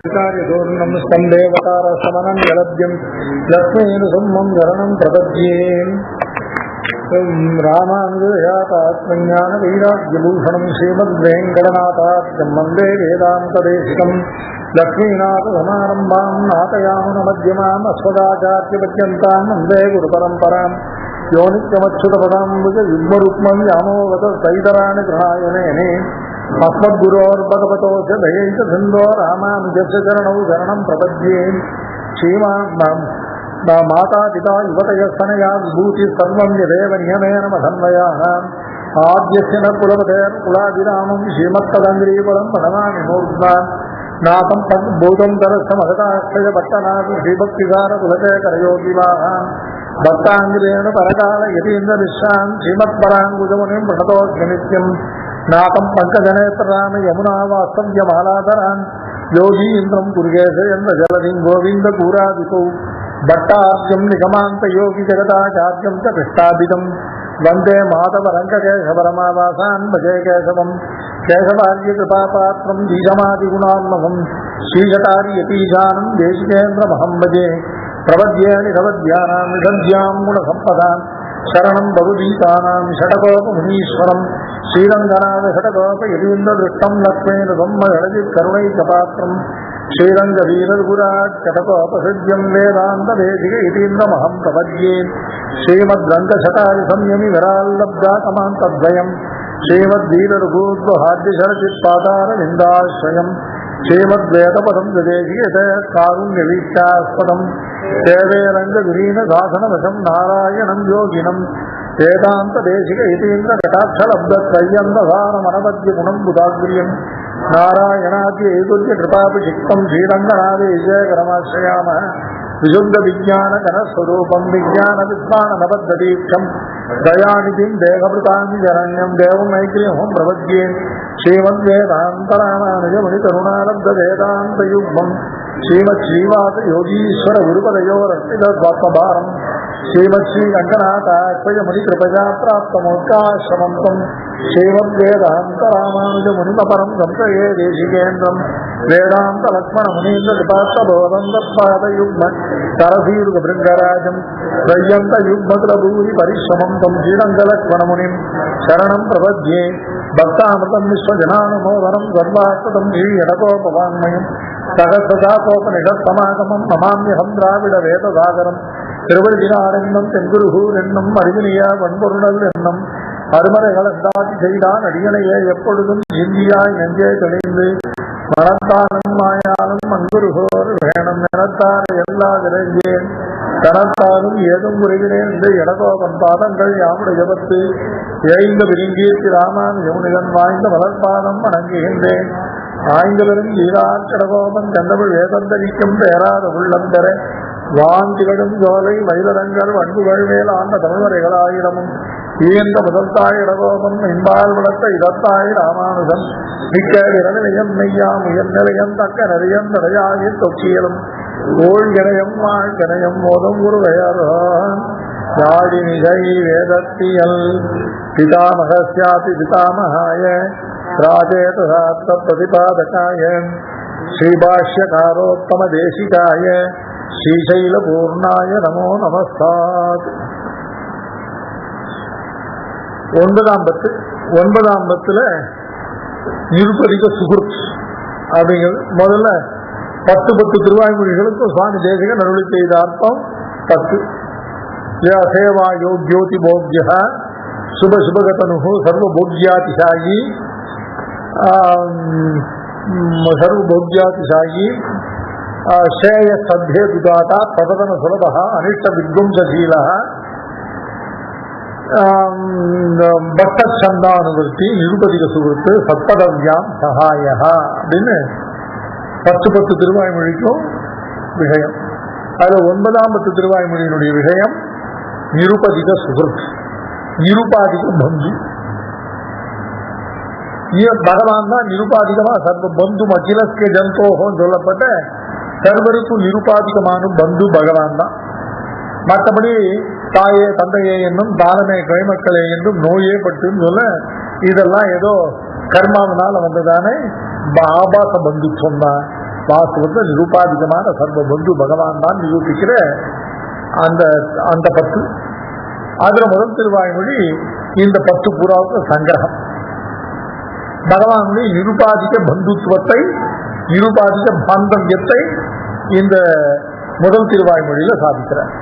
कार्यदूर्णं स्कन्देवतारसमनं जलद्यं लक्ष्मीनुसुम्मं गरणं प्रपद्ये रामानुजयातात्मज्ञानवैराग्यभूषणं श्रीमद्वेङ्कटनाथाख्यं वन्दे वेदान्तदेशिकं लक्ष्मीनाथसमारम्भां नाथयामुनमध्यमाम् अस्मदाचार्यपर्यन्तां वन्दे गुरुपरम्परां यो नित्यमच्युतपदाम्बुजयुग्मरुक्मं यामोगतसैतराणि गृहायनेने अस्मद्गुरोर्भगवतोऽस्य दयैकसिन्धो रामानुजस्य चरणौ शरणं प्रपद्ये माता पिता युवतयस्तनया विभूतिः सर्वं यदेव नियमेन मधन्वयाः आद्यस्य न कुलपतेर्कुलाभिरामं श्रीमत्तदङ्ग्रीफलं पठनामि मूर्ध्ना नाथं भूतं तरस्य महदाक्षयपट्टनाथि श्रीभक्तिसारकुलशेखरयोगिवाः भक्ताङ्गिरेण परकाल यतीन्द्रविश्रान् श्रीमत्पराङ्गुजमुनिं प्रणतोऽस्मि नित्यम् नाथं पङ्कजनेत्रराम यमुना वास्तव्यमालाधरान् योगीन्द्रं कुरुगेशयेन्द्र जलधिं गोविन्दपूरादिकौ भट्टार्यं निगमान्तयोगि जगदाचार्यं च कृष्णाभिधं वन्दे माधवरङ्गकेशवरमावासान् भजे केशवं केशवार्यकृपापात्रं बीजमादिगुणात्मकं श्रीशतार्यतीशानं देशिकेन्द्रमहं भजे प्रपद्ये निरवद्यानां निषद्यां गुणसम्पदां शरणं भवदीतानां षटकोपमुनीश्वरं श्रीरङ्गनाथ षटकोप यदीन्द्रदृष्टं लक्ष्मीनसम्मगणजित्करुणैकपात्रं श्रीरङ्गवीरगुराट् षटकोपसृज्यं वेदान्तदेशिक यतीन्द्रमहं प्रपद्ये श्रीमद्रङ्गशतादिसंयमि विराल्लब्धाकमान्तद्वयं श्रीमद्वीररघूद्वहाद्यशरचित्पादारविन्दाश्रयं श्रीमद्वेदपदं जदेशिकेतकारुण्यवीक्षास्पदं सेवे रङ्गविलीनसाधनवशं नारायणं योगिनं वेदान्तदेशिक यतीन्द्रकटाक्षलब्धत्रय्यन्तसारमनवद्यगुणं बुधाग्र्यं नारायणाद्यैगुल्यकृपाभिषिक्तं श्रीरङ्गनाथेशयकरमाश्रयामः विशुद्धविज्ञानघनस्वरूपं विज्ञानविद्वाननबद्धदीक्षं दयानिधिं देहभृताञ्जरण्यं देवमैत्र्यं प्रपद्ये श्रीमद्वेदान्तरामानुजमुनिकरुणालब्धवेदान्तयुग्मं श्रीमच्छ्रीवासयोगीश्वरगुरुपदयोरर्पितस्वात्मभारं श्रीमच्छ्रीरङ्गनाथाख्यमुनिकृपया प्राप्तमोक्षाश्रमं तं श्रीमद्वेदान्तरामानुजमुनिमपरं संप्रये देशिकेन्द्रं वेदान्तलक्ष्मणमुनीन्द्रकृपात्तबोधं तत्पादयुग्म सरसीरुगभृङ्गराजं त्रय्यन्तयुग्मकुलभूरि परिश्रमं तं श्रीरङ्गलक्ष्मणमुनिं शरणं प्रपद्ये भक्तामृतं विश्वजनानुमोदनं सर्वात्मतं श्रीयडकोपवाङ्मयं सहस्रशाकोपनिषत्समागमं नमाम्यहं द्राविडवेदसागरं திருவள்ளினாரென்னும் தென்குருகூரென்னும் அறிவினிய வன்பொருணல் என்னும் அருமறைகளந்தாதி செய்தான் அடியனையே எப்பொழுதும் இந்தியாய் நெஞ்சே தெளிந்து மனத்தானும் மாயாலும் அன்புருகோர் வேணும் நினத்தார் எல்லா விரைந்தேன் தனத்தாலும் ஏதும் புரிகிறேன் என்று இடகோபன் பாதங்கள் யாமுடைய ஜபத்து ஏய்ந்த விருங்கீர்த்தி ராமானுஜமுனிகன் வாய்ந்த மலர்பாதம் வணங்குகின்றேன் ஆய்ந்தவரும் ஈராக்கடகோபன் கண்டவள் வேதந்தரிக்கும் பேராத உள்ளம் பெற வாந்திகளும் ஜோலை மயிலரங்கர் வன்புகள் மேல் ஆண்ட தமிழ்வரைகளாயிரமும் ஈந்த முதல் தாய் இடகோபம் இன்பால் வளர்த்த இதத்தாய் ராமானுஜன் மிக்க இரநிலையம் நெய்யாம் உயர்நிலையம் தக்க நிறையம் தடையாகி தொக்கியலும் ஓள் இணையம் வாழ் கிணையம் மோதும் குருவையரான் யாழி நிகை வேதத்தியல் பிதாமகஸ்யாதி பிதாமகாய ராஜேதாத்த பிரதிபாதகாய ஸ்ரீபாஷ்யகாரோத்தம தேசிகாய ஸ்ரீசைலபூர்ணாய நமோ நமஸ்தாத். ஒன்பதாம் பத்துல நிருபதிக சுகுர்த் அப்படிங்கிறது முதல்ல 10 திருவாய்மொழிகளுக்கும் சுவாமி தேசிகன் அருளி செய்த அர்த்தம் 10. சேவா யோக்யோதி போக்ய சுபசுபகதனு சர்வபோக்யாதிசாயி சர்வபோக்யாதிசாயி சேய சத்யே துதாதா பிரபதன சுலப அனிஷ்ட வித்வம்சீல பக்தச்சந்தானுவர்த்தி நிருபதிக சுகுர்த்து சத்பதவ்யாம் சகாய அப்படின்னு 10 திருவாய்மொழிக்கும் விஷயம். அதில் 9ஆம் திருவாய்மொழியினுடைய விஷயம் நிருபதிக சுகுர்த், நிருபாதிக பந்து. பகவான் தான் நிருபாதிகமா சர்வ பந்து அகிலஸ்க ஜந்தோகம் சொல்லப்பட்ட சர்வருக்கும் நிருபாதிகமான பந்து பகவான் தான். மற்றபடி தாயே தந்தையே என்னும் தானமே கைமக்களே என்றும் நோயே பட்டுன்னு சொல்ல இதெல்லாம் ஏதோ கர்மாவினால வந்ததானே ஆபாச பந்துத்வம் தான். வாஸ்தவத்தை நிருபாதிகமான சர்வ பந்து பகவான் தான் நிரூபிக்கிற அந்த அந்த 10. அதுல முதல் திருவாய்மொழி இந்த 10 பூராவுக்கு சங்கிரகம். பகவானுடைய நிருபாதிக பந்துத்துவத்தை, நிருபாதிக பாந்தவியத்தை இந்த முதல் திருவாய்மொழியில சாதிக்கிறார்.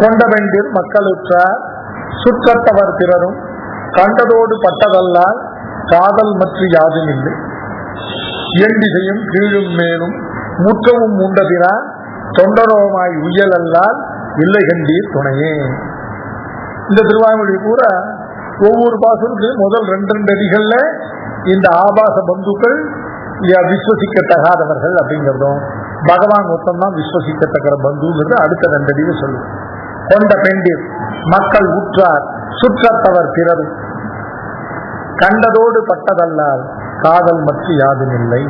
கொண்ட வெண்டில் மக்களுற்றார் சுற்றத்தவர் பிறரும் கண்டதோடு பட்டதல்லால் காதல் மற்ற யாதும் இல்லை. எண்டிசையும் கீழும் மேலும் முற்றமும் உண்டதினார் தொண்டரோமாய் உயலல்லால் இல்லை கண்டீர் துணையே. இந்த திருவாய்மொழி பூரா ஒவ்வொரு பாசத்துக்கு முதல் 2 அடிகள்ல இந்த ஆபாச பந்துக்கள் விஸ்வசிக்கத்தகாதவர்கள் அப்படிங்கிறதும், பகவான் மொத்தம்தான் விஸ்வசிக்கத்தக்கிற பந்துங்கிறது அடுத்த 2 அடியில சொல்லுது. கொண்ட பெண்டிர் மக்கள் உற்றார் சுற்றத்தவர் பிறரும் கண்டதோடு பட்டதல்லால் காதல் மற்ற யாதும் இல்லை.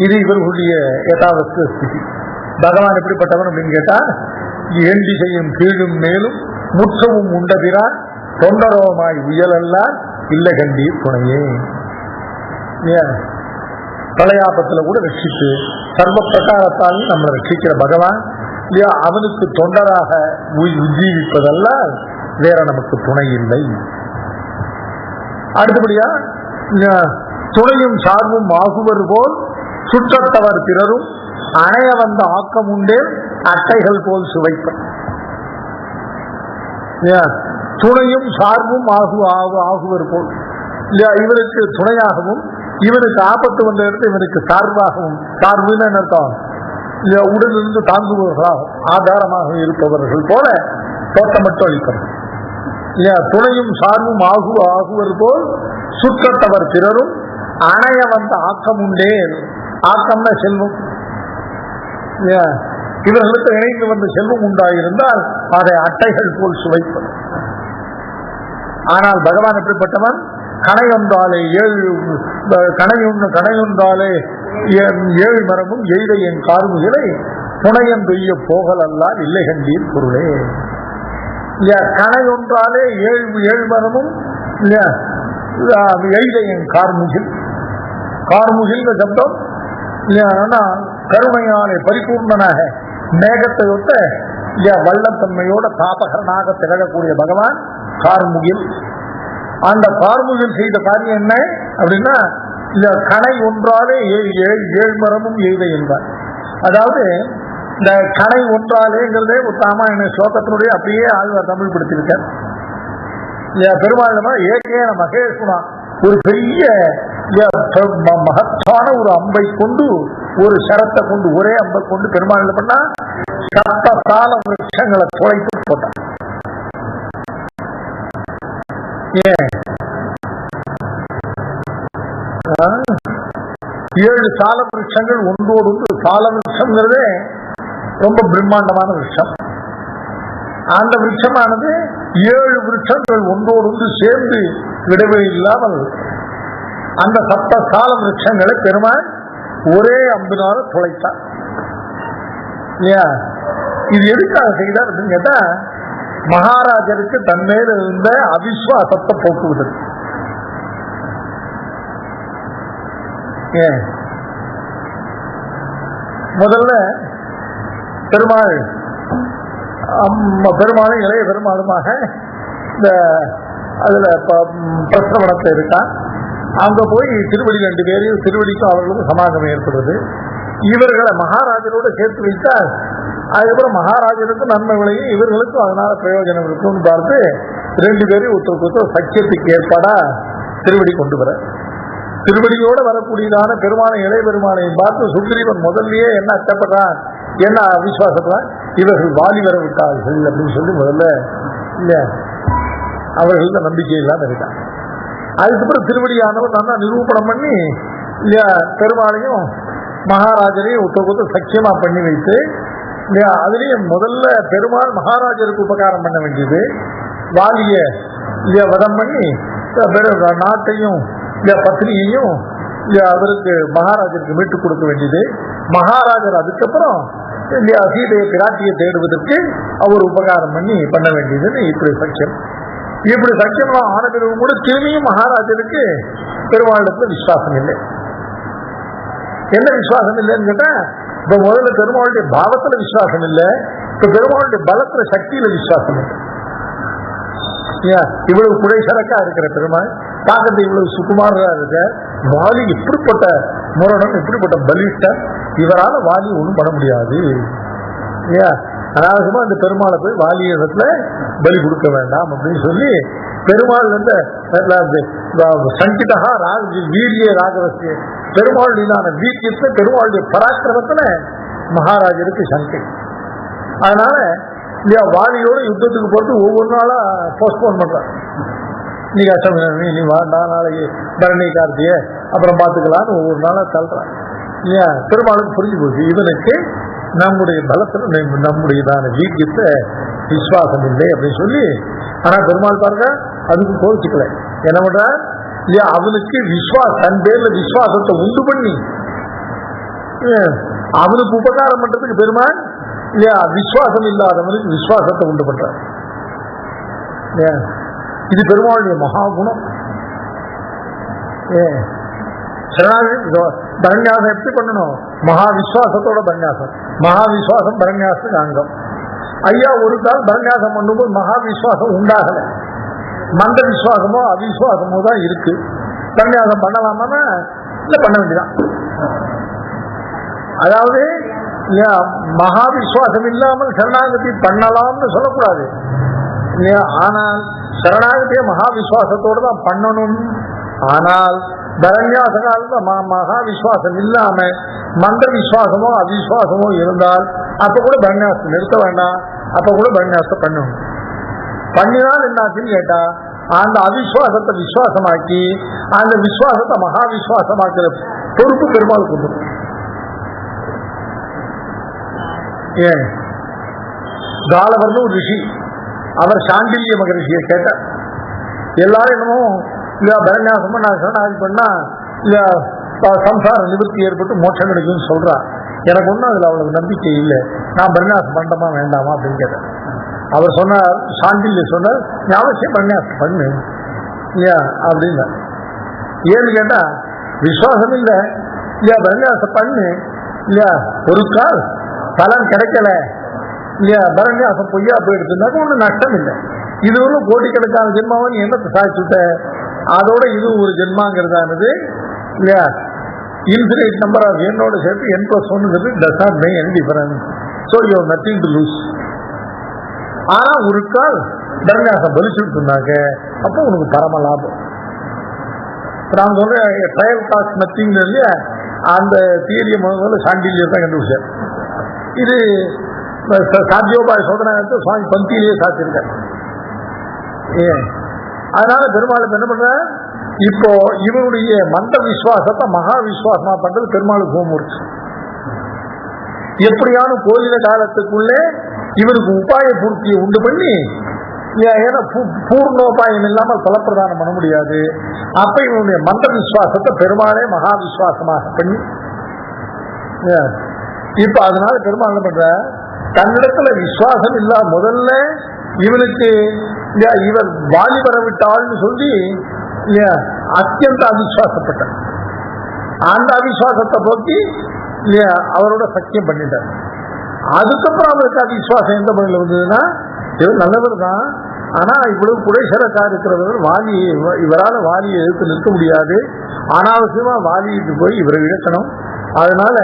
இது இவர்களுடைய யதாவஸ்து ஸ்திதி. பகவான் எப்படிப்பட்டவன் அப்படின்னு கேட்டா, எண்டிசையும் கீழும் மேலும் முற்றமும் உண்டதிரார் தொண்டரோமாய் உயலல்லால் இல்லை கண்டீர் துணையே. பிரளயாபத்துல கூட ரட்சித்து சர்வ பிரகாரத்தாலும் நம்மளை ரட்சிக்கிற பகவான் இல்லையா, அவனுக்கு தொண்டராக உஜ்ஜீவிப்பதல்ல வேற நமக்கு துணை இல்லை. அடுத்தபடியா துணையும் சார்பும் ஆகுவர் போல் சுற்றத்தவர் பிறரும் அணைய வந்த ஆக்கம் உண்டே அட்டைகள் போல் சுவைப்ப. துணையும் சார்பும் ஆகுவர் போல் இல்லையா, இவனுக்கு துணையாகவும் இவனுக்கு ஆபத்து வந்த இடத்துல இவனுக்கு சார்பாகவும், சார்புன்னு அர்த்தம் உடலிருந்து தாங்குபவர்களாகவும் ஆதாரமாக இருப்பவர்கள் போல தோற்றமட்டும் அளிப்பவர்கள். துணையும் சார்பும் ஆகுவர் போல் சுற்றத்தவர் பிறரும் அணைய வந்த ஆக்கம் உண்டே. ஆக்கம்னா செல்வம். இவர்களுக்கு இணைந்து வந்த செல்வம் உண்டாயிருந்தால் அதை அட்டைகள் போல் சுவைப்பது. ஆனால் பகவான் எப்படிப்பட்டவன்? கணையொன்றாலே கணையொன்றாலே 7 மரமும் எய்த என் கார்முகளை புனையம் பெய்ய போகல் அல்லால் இல்லை கண்டீர் பொருளே. கணையொன்றாலே 7 மரமும் எய்த என் கார்முகில். கார்முகில் சப்தம் கருணையாலே பரிபூர்ணனாக மேகத்தை ஒத்த வல்லத்தன்மையோட தாபகரனாக திகழக்கூடிய பகவான் கார்முகில். அந்த கார்முகில் செய்த காரியம் என்ன அப்படின்னா, கணை ஒன்றாலே 7 மரமும் எய்த என்பார். அதாவது இந்த கணை ஒன்றாலேங்கிறதே ஒரு ராமாயண ஸ்லோகத்தினுடைய அப்படியே ஆழ்வார் தமிழ் படுத்திருக்கார். பெருமாள் ஏகேன மகேசுனா ஒரு பெரிய மகத்தான ஒரு அம்பை கொண்டு, ஒரு சரத்தை கொண்டு, ஒரே அம்பை கொண்டு பெருமாள் பண்ணா சப்தசால விருட்சங்களை துளைத்து போட்டான். 7 சால விருட்சங்கள் ஒன்றோடு ஒன்று. சால விருட்சம்ங்கிறதே ரொம்ப பிரம்மாண்டமான விருட்சம். அந்த விருட்சமானது 7 விருட்சங்கள் ஒன்றோடு ஒன்று சேர்ந்து விடவே இல்லாமல் அந்த சப்தசால விருட்சங்களை பெருமாள் ஒரே அம்பினால துளைத்தார். இது எதுக்காக செய்தார் அப்படின்னு கேட்டா, மகாராஜருக்கு தன்மேல இருந்த அவிஸ்வாசத்தை போக்குவதற்கு. முதல்ல பெருமாளும் இளைய பெருமாளுமாக இந்த அதுல பிரசவனத்தை இருக்கான். அங்க போய் திருவடி 2 பேரையும் திருவடிக்கும் அவர்களுக்கும் சமாகமம் ஏற்படுது. இவர்களை மகாராஜரோட சேர்த்து வைத்தால் அதுக்கப்புறம் மகாராஜருக்கும் நன்மை விளையும், இவர்களுக்கும் அதனால பிரயோஜனம் இருக்கும்னு பார்த்து 2 பேரையும் ஒருத்தருக்கு சக்கியத்துக்கு ஏற்பாடா திருவடி கொண்டு வர. திருவடியோட வரக்கூடியதான பெருமானை இளைய பெருமானையும் பார்த்து சுக்ரீவன் முதல்லயே என்ன அச்சப்படுறான், என்ன அவிசுவாசப்படுறான், இவர்கள் வாலி வர விட்டார்கள் அப்படின்னு சொல்லி முதல்ல இல்லையா அவர்களுக்கு நம்பிக்கை இல்லாம இருக்கான். அதுக்கப்புறம் திருவடியானவர் நல்லா நிரூபணம் பண்ணி இல்லையா பெருமாளையும் மகாராஜரையும் ஒருத்தருக்கு சக்கியமா பண்ணி வைத்து இல்லையா, அதுலேயும் முதல்ல பெருமாள் மகாராஜருக்கு உபகாரம் பண்ண வேண்டியது, வாலிய இல்லையா வதம் பண்ணி நாட்டையும் இல்லையா பத்னியையும் இல்லையா அவருக்கு மகாராஜருக்கு மீட்டு கொடுக்க வேண்டியது. மகாராஜர் அதுக்கப்புறம் இல்லையா சீதையை பிராட்டியை தேடுவதற்கு அவர் உபகாரம் பண்ண வேண்டியதுன்னு இப்படி சக்கியம். இப்படி சக்கியம்லாம் ஆன பிறகு கூட திரும்பியும் மகாராஜருக்கு பெருமாளிடத்துல விசுவாசம் இல்லை. என்ன விசுவாசம் இல்லைன்னு கேட்டா, இப்ப முதல்ல பெருமாளுடைய பாவத்துல விசுவாசம் இல்லை, இப்ப பெருமாளுடைய பலத்துல சக்தியில விசுவாசம் இல்லை. இவ்வளவு குடைசரக்கா இருக்கிற பெருமாள் பார்க்கறது இவ்வளவு சுகுமாரா இருக்க, வாலி இப்படிப்பட்ட முரணம், இப்படிப்பட்ட பலிஷ்டர், இவரால் வாலி ஒண்ணும் பண்ண முடியாது. அனாவசியமா அந்த பெருமாளை போய் வாலி இடத்துல பலி கொடுக்க வேண்டாம் அப்படின்னு சொல்லி பெருமாள் சங்கிதா வீரிய ராகவசிய பெருமாளுடையதான வீரியத்தை, பெருமாளுடைய பராக்கிரமத்துல மகாராஜருக்கு சங்கை. அதனால வாலியோட யுத்தத்துக்கு போட்டு ஒவ்வொரு நாளா போஸ்ட்போன் பண்றான். நீ கஷ்டம், நீ வாண்டா, நாளைக்கு பரணி கார்த்திய அப்புறம் பார்த்துக்கலான்னு ஒவ்வொரு நாளா தள்ளுறான் இல்லையா. பெருமாளுக்கு புரிஞ்சு போச்சு, இவனுக்கு நம்முடைய பலத்துல நம்முடையதான வீரியத்தை விசுவாசம் இல்லை அப்படின்னு சொல்லி. ஆனா பெருமாள் பாருங்க அதுக்கு கோவிச்சுக்கல, என்ன பண்ற இல்லையா, அவனுக்கு தன் பேர்ல விசுவாசத்தை உண்டு பண்ணி அவனுக்கு உபகாரம் பண்றதுக்கு பெருமாள் இல்லையா விசுவாசம் இல்லாதவனுக்கு விசுவாசத்தை உண்டு பண்ற. இது பெருமாளுடைய மகாகுணம். பரநியாசம் எப்படி பண்ணணும்? மகா விசுவாசத்தோட பரநியாசம். மகா விசுவாசம் பரநியாசத்துக்கு அங்கம். ஐயா ஒரு கால் பரநியாசம் பண்ணும்போது மகா விசுவாசம் உண்டாகல, மந்த விசுவாசமோ அவிசுவாசமோ தான் இருக்கு. பரநியாசம் பண்ணலாமா? இல்ல, பண்ண வேண்டியதான். அதாவது மகா விசுவாசம் இல்லாமல் சரணாகதி பண்ணலாம்னு சொல்லக்கூடாது இல்லையா. ஆனால் சரணாகதியை மகா விசுவாசத்தோடு தான் பண்ணணும். ஆனால் பரநியாச காலத்துல மகா விசுவாசம் இல்லாம மந்த விசுவாசமோ அவிசுவாசமோ இருந்தால் அப்ப கூட பரநியாசத்தை நிறுத்த வேண்டாம், அப்ப கூட பரநியாசத்தை பண்ணணும். பண்ணினால் என்னாச்சுன்னு கேட்டா, அந்த அவிசுவாசத்தை விசுவாசமாக்கி அந்த விசுவாசத்தை மகா விசுவாசமாக்குற பொறுப்பு பெருமாள் கொண்டு. ஏன் காலவர்னு ஒரு ரிஷி, அவர் சாண்டில்ய மகரிஷியை கேட்டார். எல்லாரும் என்னமோ இல்லையா பரநியாசம் பண்ண சரணாகதி பண்ணா இல்ல சம்சார நிவர்த்தி ஏற்பட்டு மோட்சம் கிடைக்கும்னு சொல்றா. எனக்கு ஒன்றும் அதுல அவளுக்கு நம்பிக்கை இல்லை, நான் பரநியாசம் பண்ணமா வேண்டாமா அப்படின்னு கேட்டேன். அவர் சொன்னார், சாண்டில்ய சொன்னார், நீ அவசியம் பரநியாசம் பண்ணு இல்லையா அப்படின்னா. ஏன்னு கேட்டா விசுவாசம் இல்லை இல்லையா, பரநியாசம் பண்ணு இல்லையா, ஒரு கால் பலன் கிடைக்கல இல்லையா, பரநியாசம் பொய்யா போயிடுச்சுனாக்க ஒன்றும் நஷ்டம் இல்லை. இது ஒரு கோடிக்கணக்கான ஜென்மாவை நீ என்னத்தை சாய்ச்சுட்ட, அதோட இது ஒரு ஜென்மாங்கிறதானது இல்லையா. இன்ஃபினிட் நம்பர் ஆஃப் என்னோட சேர்த்து n+1 does not make any difference, so you have nothing to lose. ஆனா ஒரு கால் பரநியாசம் பலிச்சுட்டுனாக்க அப்போ உனக்கு பரம லாபம். நான் சொல்றேன் ட்ரையல் காஸ்ட் நத்திங் இல்லையா, அந்த தியரியை முதல்ல சாண்டில்யம் தான் கண்டுபிடிச்சார். இது சாத்தியோபாய சோதனை சுவாமி பந்தியிலேயே சாத்தியிருக்காரு. அதனால பெருமாளுக்கு என்ன பண்ற, இப்போ இவருடைய மந்த விசுவாசத்தை மகா விசுவாசமா பண்றது பெருமாளுக்கு ஹோம்ஒர்க். எப்படியான கோயில காலத்துக்குள்ளே இவருக்கு உபாய பூர்த்தியை உண்டு பண்ணி, ஏன்னா பூர்ணோபாயம் இல்லாமல் பலப்பிரதானம் பண்ண முடியாது. அப்ப இவனுடைய மந்த விசுவாசத்தை பெருமாளே மகா விசுவாசமாக பண்ணி, இப்ப அதனால பெருமாள் என்ன பண்ற, தன்னிடத்துல விசுவாசம் இல்ல முதல்ல இவனுக்கு இவர் வாலி வரவிட்டாள்னு சொல்லி அத்தியந்த அவிசுவாசப்பட்ட, அந்த அவிசுவாசத்தை போக்கி இல்லையா அவரோட சத்தியம் பண்ணிட்டார். அதுக்கப்புறம் அவருக்கு அவிசுவாசம் எந்த முறையில் வந்ததுன்னா, இவர் நல்லவர் தான், ஆனா இவ்வளவு குடைசரக்கா இருக்கிறவர் வாலி, இவரால் வாலியை எதிர்த்து நிற்க முடியாது, அனாவசியமா வாலிக்கு போய் இவரை இழக்கணும். அதனால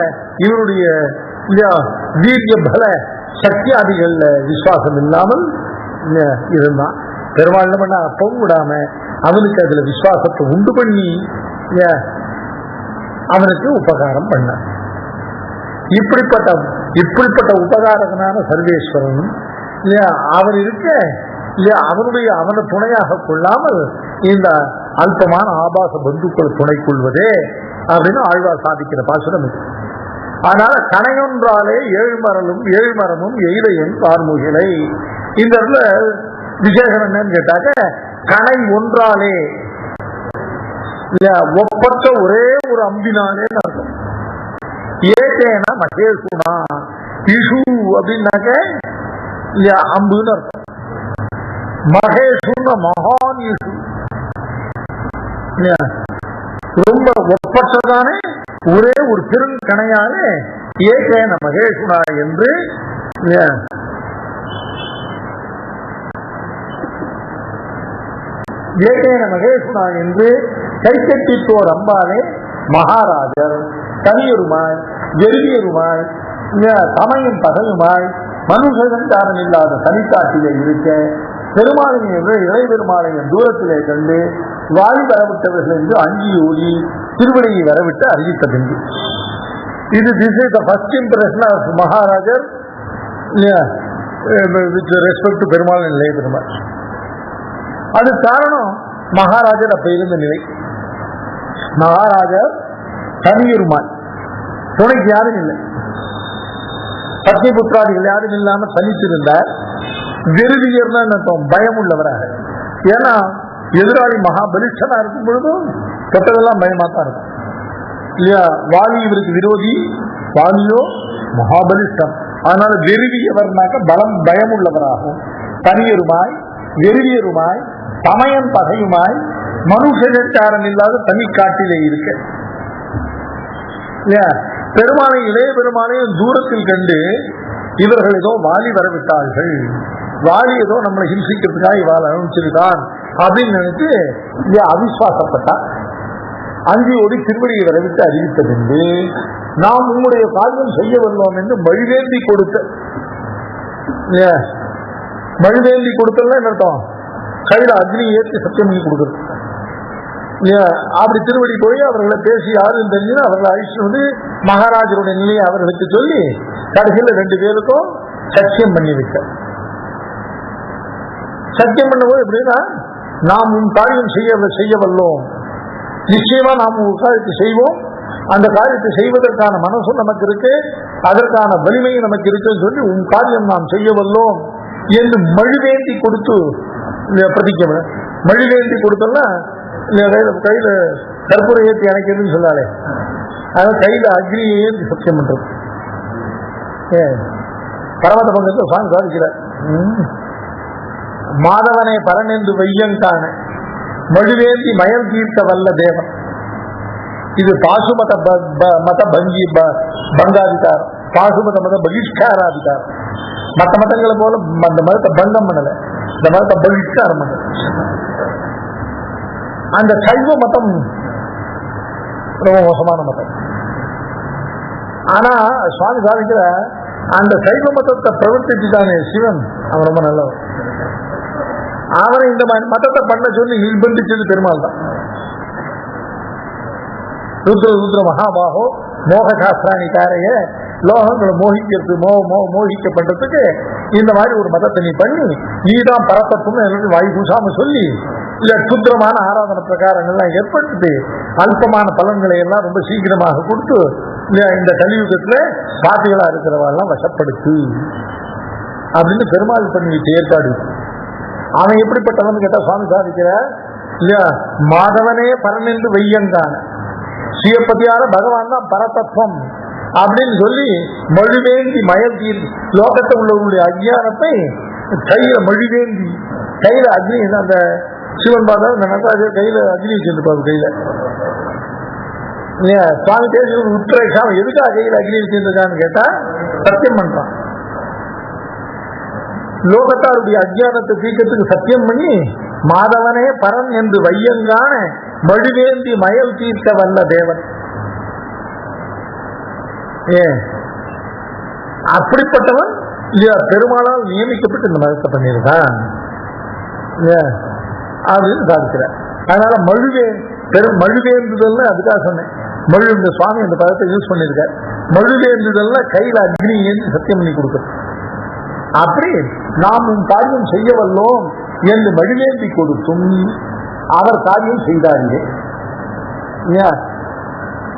இவருடைய வீரிய பல சக்தியாதிகள்ல விசுவாசம் இல்லாமல் இருந்தான். பெருமாள் என்ன பண்ண, அப்பவும் விடாம அவனுக்கு அதுல விசுவாசத்தை உண்டு பண்ணி அவனுக்கு உபகாரம் பண்ண. இப்படிப்பட்ட உபகாரகனான சர்வேஸ்வரன் இல்லையா அவர் இருக்க இல்லையா, அவனை துணையாக கொள்ளாமல் இந்த அல்பமான ஆபாச பந்துக்கள் துணை கொள்வதே அப்படின்னு ஆழ்வார் சாதிக்கிற பாசுரம் இது. அதனால கணையொன்றாலே ஏழ்மரமும் எய்தையும் பார்முகிலை. இந்த இடத்துல விசேஷம் என்னன்னு கேட்டாக்க, கணை ஒன்றாலே ஒப்பற்ற ஒரே ஒரு அம்பினாலே அர்த்தம். ஏகேனா மகேசுனா இஷு அப்படின்னாக்க அம்புன்னு அர்த்தம். மகேசுன மகான் இஷு ரொம்ப ஒப்பற்றதானே ஒரே ஒரு பெருங்கணையாலே ஏகேன மகேஷுனா என்று ஏகேன மகேஷுனா என்று கைக்கட்டித்தோர் அம்பாலே மகாராஜர் தனியருமாய் எருவியருமாய் சமயம் பகையுமாய் மனுஷன் இல்லாத தனிக்காட்டிலே இருக்க பெருமாளையும் இறை பெருமாளையும் தூரத்திலே கண்டு வாலி வரவிட்டவர்கள் என்று அஞ்சியோடி திருவடியை வரவிட்டு அறிவித்ததென்று. இது this is the first impression of மகாராஜர் வித் ரெஸ்பெக்ட் டு பெருமாள் இளைய பெருமாள். அது காரணம் மகாராஜர் அப்ப இருந்த நிலை. மகாராஜர் தனியுருமாய், துணைக்கு யாரும் இல்லை, பத்னி புத்திராதிகள் யாரும் இல்லாம தனித்திருந்தார். வெறுதியர்னா பயம் உள்ளவராக. ஏன்னா எதிராளி மகா பலிஷ்டனா இருக்கும் பொழுதும் தொட்டதெல்லாம் பயமாத்தான் இருக்கும் இல்லையா. வாலி இவருக்கு விரோதி, வாலியோ மகாபலிஷ்டம். அதனால வெறுவியவர்னாக்க பலம் பயம் உள்ளவராகும். தனியருமாய் வெறுவியருமாய் சமயம் பகையுமாய் மனுஷச்சாரம் இல்லாத தனி காட்டிலே இருக்க பெருமாளை இளைய பெருமாளையும் தூரத்தில் கண்டு இவர்கள் ஏதோ வாலி வரவிட்டார்கள், வாலி ஏதோ நம்மளை ஹிம்சிக்கிறதுக்காக இவாள் அனுப்பிச்சிருக்கான் அப்படின்னு நினைச்சு அவிசுவாசப்பட்டான். அஞ்சியோடு திருவடியை வரவிட்டு அறிவித்ததென்று நாம் உங்களுடைய காரியம் செய்ய வல்லோம் என்று மழுவேந்தி கொடுத்த. மழுவேந்தி கொடுத்தல என்ன அர்த்தம்? கையில அக்னி ஏற்றி சத்தியம் பண்ணி கொடுக்குறது. அப்படி திருவடி போய் அவர்களை பேசி யாருன்னு தெரிஞ்சுன்னா அவர்களை அழிச்சு வந்து மகாராஜருடைய நிலையை அவர்களுக்கு சொல்லி கடைசியில் 2 பேருக்கும் சத்தியம் பண்ணி வைக்க. சத்தியம் பண்ணும்போது எப்படின்னா, நாம் உன் காரியம் செய்ய வல்லோம், நிச்சயமா நாம் ஒரு காரியத்தை செய்வோம், அந்த காரியத்தை செய்வதற்கான மனசும் நமக்கு இருக்கு, அதற்கான வலிமையும் நமக்கு இருக்குன்னு சொல்லி உன் காரியம் நாம் செய்ய வல்லோம் என்று மழுவேந்தி கொடுத்து பிரதிக்க. மழுவேந்தி கொடுத்தோம்னா கையில கற்பூர ஏற்றி அணைக்கிறதுன்னு சொன்னாலே, அதாவது கையில அக்னியை ஏற்றி சத்தியம் பண்றது. பரமத பங்கத்தை சாமி சாதிக்கிறார். மாதவனை பரனென்று வையங்கான மழுவேந்தி மயல் தீர்க்க வல்ல தேவன். இது பாசுமத மத பங்கி பங்காதிகாரம், பாசுமத மத பகிஷ்காராதிகாரம். மற்ற மதங்களை போல அந்த மதத்தை பங்கம் பண்ணல, இந்த மதத்தை பகிஷ்காரம் பண்ணல. அந்த சைவ மதம் ரொம்ப மோசமான மதம். ஆனா சுவாமி சாதிக்கிற அந்த சைவ மதத்தை பிரவர்த்திச்சுட்டானே சிவன், அவன் ரொம்ப நல்லவன். அவனை இந்த மதத்தை பண்ண சொல்லி நிர்பந்திச்சது பெருமாள் தான். ருத்ர மகாபாகோ மோக சாஸ்திராணி காரைய லோகங்களை மோகிக்கிறது மோகிக்கப்பட்டதுக்கு இந்த மாதிரி ஒரு மதத்தை நீ பண்ணி நீதான் பரத்தத்துவம் வாயு பூசாம சொல்லி இல்ல சுத்திரமான ஆராதனை பிரகாரங்கள்லாம் ஏற்படுத்திட்டு அல்பமான பலன்களை எல்லாம் ரொம்ப சீக்கிரமாக கொடுத்து இந்த கலியுகத்துல பாட்டிகளா இருக்கிறவெல்லாம் வசப்படுத்து அப்படின்னு பெருமாள் பண்ணி ஏற்பாடு. அவன் எப்படிப்பட்டவன் கேட்டா சுவாமி சாதிக்கிற இல்லையா, மாதவனே பரனென்று வையங்கான சுயப்பதியான பகவான் தான் பரதத்துவம் அப்படின்னு சொல்லி மொழிவேந்தி மயல் தீர்ந்து லோகத்தை உள்ளவர்களுடைய அஜ்ஞானத்தை கையில மொழிவேந்தி கையில அக்னி. அந்த சிவன் பார்த்தா இந்த நடராஜர் கையில அக்னி வச்சிருப்பாரு கையில. சுவாமி பேசி உத்தரேஷாம எதுக்காக கையில அக்னி வச்சிருக்கான்னு கேட்டா சத்தியம் பண்றான். லோகத்தாருடைய அஜ்ஞானத்தை தீர்க்கத்துக்கு சத்தியம் பண்ணி மாதவனே பரன் என்று வையங்கான மழுவேந்தி மயல் தீர்க்க வல்ல தேவன். அப்படிப்பட்டவன் பெருமாளால் நியமிக்கப்பட்டு இந்த மதத்தை பண்ணியிருக்கான் அப்படின்னு சாதிக்கிறார். அதனால மழுவேந்துதல் அதுக்காக சொன்னேன். இந்த சுவாமி அந்த பதத்தை யூஸ் பண்ணியிருக்கார். மழுவேந்துதல் கையில அக்னி ஏந்தி சத்தியம் பண்ணி கொடுக்குறது. அப்படி நாம் உன் காரியம் செய்ய வல்லோம் என்று மழுவேந்தி கொடுத்தும் அவர் காரியம் செய்தாரு.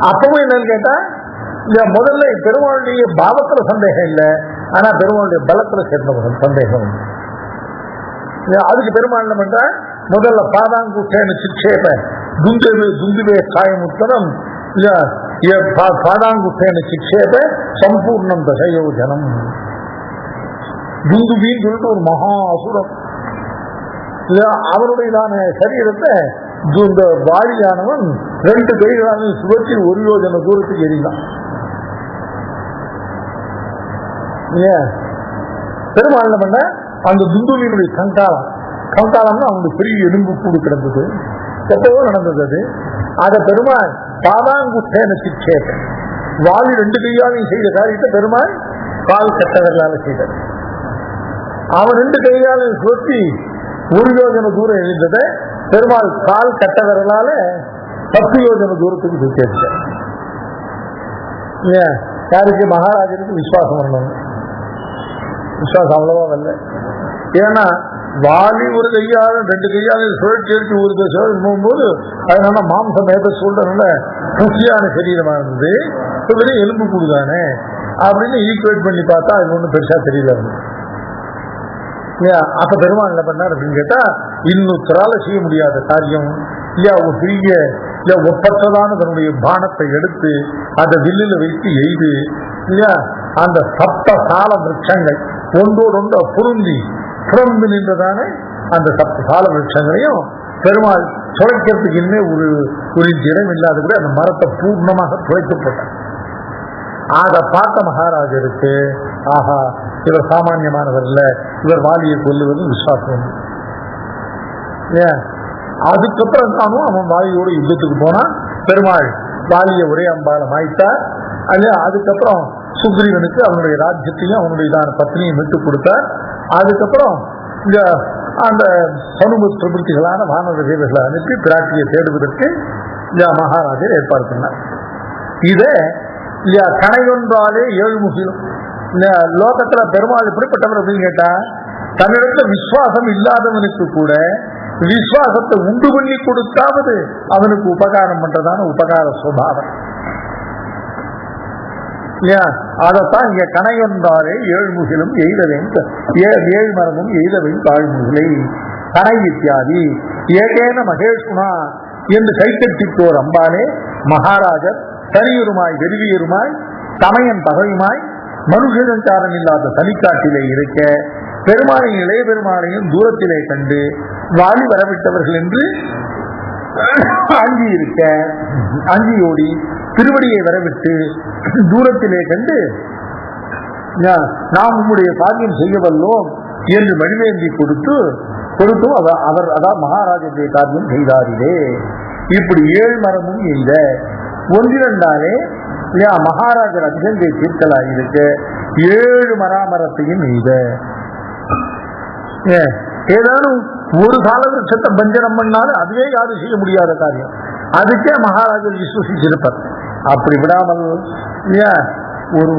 அப்பவும் என்னன்னு கேட்டா, முதல்ல பெருமாளுடைய பாவத்துல சந்தேகம் இல்லை, ஆனா பெருமாளுடைய பலத்துல சேர்ந்த சந்தேகம். அதுக்கு பெருமாள் என்ன பண்ற, முதல்ல பாதாங்குஷேன சிக்ஷேப துந்துவே சாயமுத்தரம் பாதாங்குஷேன சிக்ஷேப சம்பூர்ணம் தசயோஜனம். துந்துபின்னு சொல்லிட்டு ஒரு மகா அசுரம் அவருடையதான சரீரத்தை இந்த வாலியானவன் 2 கைகளாலும் சுவற்றில் 1 யோஜன தூரத்துக்கு எரிந்தான். பெருமாள் என்ன பண்ண, அந்த துந்துலினுடைய கங்காளம்னு அவனுடைய பெரிய எலும்பு கூடு கிடந்தது, எப்பவோ நடந்தது அது. அதை பெருமாள் பாதாங்குட்டேன சிக்ஷேத, வாலி 2 கையாலையும் செய்த காரியத்தை பெருமாள் கால் கட்டவர்களால செய்தார். அவன் 2 கையாலையும் சுவற்றி 1 யோஜன தூரம் எழுந்ததை பெருமாள் கால் கட்டவர்களால 10 யோஜன தூரத்துக்கு சுத்தேன். யாருக்கு? மகாராஜனுக்கு விசுவாசம் வரணும். விசுவாசம் அவ்வளவா வரல. ஏன்னா வாலி 1 கையால 2 கையால சுழற்சி எடுத்து 1 சுழற்சி போகும்போது அதனால மாம்சம் மேத சொல்றதுனால ருசியான சரீரமா இருந்தது, வெறும் எலும்பு கூடுதானே அப்படின்னு ஈக்குவேட் பண்ணி பார்த்தா அது ஒன்றும் பெருசா தெரியல. அப்ப பெருமாள் என்ன பண்ணார் அப்படின்னு கேட்டா, இன்னொருத்தரால செய்ய முடியாத காரியம் ஒரு பெரிய ஒப்பற்றதான தன்னுடைய பானத்தை எடுத்து அதை வில்லில் வைத்து எய்து அந்த சப்த சால விருட்சங்கள் ஒன்றோடு பொருந்தி புறந்து நின்றதான அந்த சப்த சால விருட்சங்களையும் பெருமாள் துளைக்கிறதுக்கு இன்னும் ஒரு இடம் இல்லாத கூட அந்த மரத்தை பூர்ணமாக துளைத்து போட்டார். அதை பார்த்த மகாராஜருக்கு ஆஹா, இவர் சாமானியமானவர் இல்ல, இவர் வாலியை கொல்லுவது விசுவாசம். அதுக்கப்புறம் தானும் அவன் வாலியோட யுத்தத்துக்கு போனா பெருமாள் வாலியை ஒரே அம்பால மாய்த்தார். அதுக்கப்புறம் சுக்ரீவனுக்கு அவனுடைய ராஜ்யத்தையும் அவனுடைய பத்னியும் விட்டு கொடுத்தார். அதுக்கப்புறம் இந்த அந்த சமூக பிரபுத்திகளான வானர தேவர்களை அனுப்பி பிராட்டியை தேடுவதற்கு மகாராஜர் ஏற்பாடு பண்ணார். இதை கணையொன்றாலே 7 முகிலும். லோகத்துல பெருமாள் எப்படிப்பட்டவர் அப்படின்னு கேட்டா, தன்னிடத்துல விசுவாசம் இல்லாதவனுக்கு கூட விசுவாசத்தை உண்டு பண்ணி கொடுத்தாவது அவனுக்கு உபகாரம் பண்றதான உபகார சுபாவம். அதைத்தான் இங்க கணையொன்றாலே 7 முகிலும் எய்தவேன் 7 மரமும் எய்தவேன் தாழ்முகிலை கணை இத்தியாதி ஏகேன மகேஷ்குணா என்று கைத்தட்டித்தோர் அம்பாலே மகாராஜர் தனியுருமாய் வெறுவியருமாய் தமையன் பகையுமாய் மனுஷஞ்சாரம் இல்லாத தனிக்காட்டிலே இருக்க பெருமாளையும் இளைய பெருமாளையும் தூரத்திலே கண்டு வாலி வரவிட்டவர்கள் என்று அஞ்சியோடி திருவடியை வரவிட்டு தூரத்திலே கண்டு நாம் உம்முடைய காரியம் செய்ய வல்லோம் என்று மணிவேந்தி கொடுத்தும் அவர் அதான் மகாராஜனுடைய காரியம் செய்தாரிலே. இப்படி 7 மரமும் எய்த ஒன்றிரண்டாலே மகாராஜர் அபிஷங்கை தீர்க்கலாய் இருக்க 7 மராமரத்தையும் எய்த. ஏதானும் ஒரு காலவருஷத்தை பஞ்சனம் பண்ணாலும் அதுவே யாரும் செய்ய முடியாத காரியம். அதுக்கே மகாராஜர் விசுவசிச்சிருப்பார். அப்படி விடாமல் ஒரு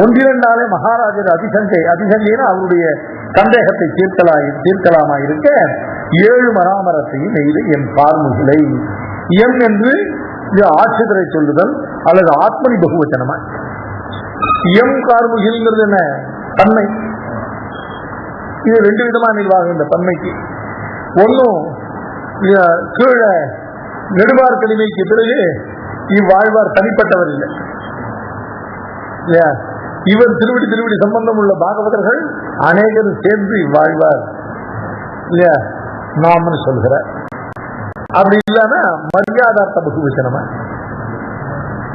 ஒன்றிரண்டாலே மகாராஜர் அதிசங்கைன்னு அவருடைய சந்தேகத்தை தீர்க்கலாமா இருக்க 7 மராமரத்தையும் எய்து என் பார்முகிலை. எம் என்று ஆட்சிதரை சொல்லுதல் அல்லது ஆத்மனி பகுவச்சனமா. எம் கார்முகில்ங்கிறது என்ன? தன்மை. இது 2 விதமா நிர்வாகம் இந்த தன்மைக்கு. ஒன்னும் கீழே நெடுவார் கடிமைக்கு பிறகு இவ்வாழ்வார் தனிப்பட்டவர் இல்லை. இவர் திருவிடி சம்பந்தம் உள்ள பாகவதர்கள் அநேகரும் சேர்ந்து இவ்வாழ்வார் இல்லையா நாம்னு சொல்கிறார். அப்படி இல்லாம மரியாதார்த்த பகுவச்சனமா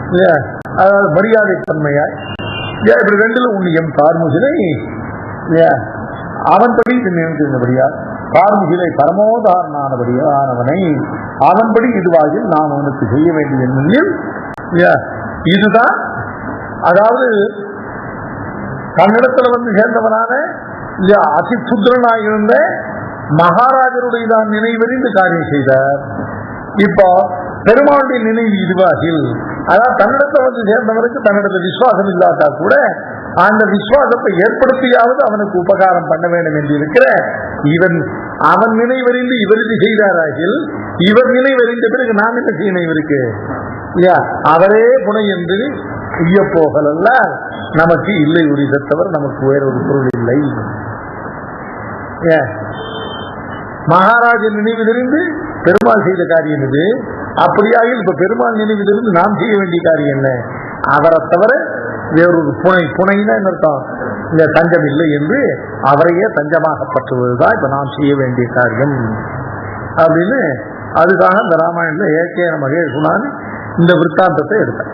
இல்லையா, அதாவது மரியாதை தன்மையாய் இப்படி 2ல ஒண்ணு எம் கார்முகிலை அவன்படி நினைந்தபடியா கார்முகிலை பரமோதாரணானபடியானவனை அவன்படி இதுவாகில் நாம் அவனுக்கு செய்ய வேண்டிய எண்ணில் இதுதான். அதாவது தன்னிடத்துல சேர்ந்தவனான அதிசுத்திரனாக இருந்த மகாராஜருடைய தான் நினைவறிந்து காரியம் செய்தார். இப்போ பெருமாளுடைய நினைவு இதுவாகில், அதாவது தன்னிடத்தை சேர்ந்தவனுக்கு தன்னிடத்துல விசுவாசம் இல்லாட்டா கூட அந்த விசுவாசத்தை ஏற்படுத்தியாவது அவனுக்கு உபகாரம் பண்ண வேண்டும் என்று இருக்கிற அவன் நினைவறிந்து இவருக்கு செய்தாராகில் இவர் நினைவறிந்த பிறகு நாம் என்ன செய்யணும் இவருக்கு அவரே புனை என்று செய்ய போகலல்ல. நமக்கு இல்லை ஒரு இதை நமக்கு வேறொரு பொருள் இல்லை. மகாராஜன் நினைவு தெரிந்து பெருமாள் செய்த காரியம் இது. அப்படியாக இப்ப பெருமாள் நினைவு தெரிந்து நாம் செய்ய வேண்டிய காரியம் என்ன? அவரை தவிர வேறொரு புனைனா என்ன அர்த்தம்? இந்த தஞ்சம் இல்லை என்று அவரையே தஞ்சமாக பற்றுவதுதான் இப்ப நாம் செய்ய வேண்டிய காரியம் அப்படின்னு அதுக்காக இந்த ராமாயணத்துல ஏகேன மகேஷுனான்னு இந்த விற்த்தாந்தத்தை எடுத்தேன்.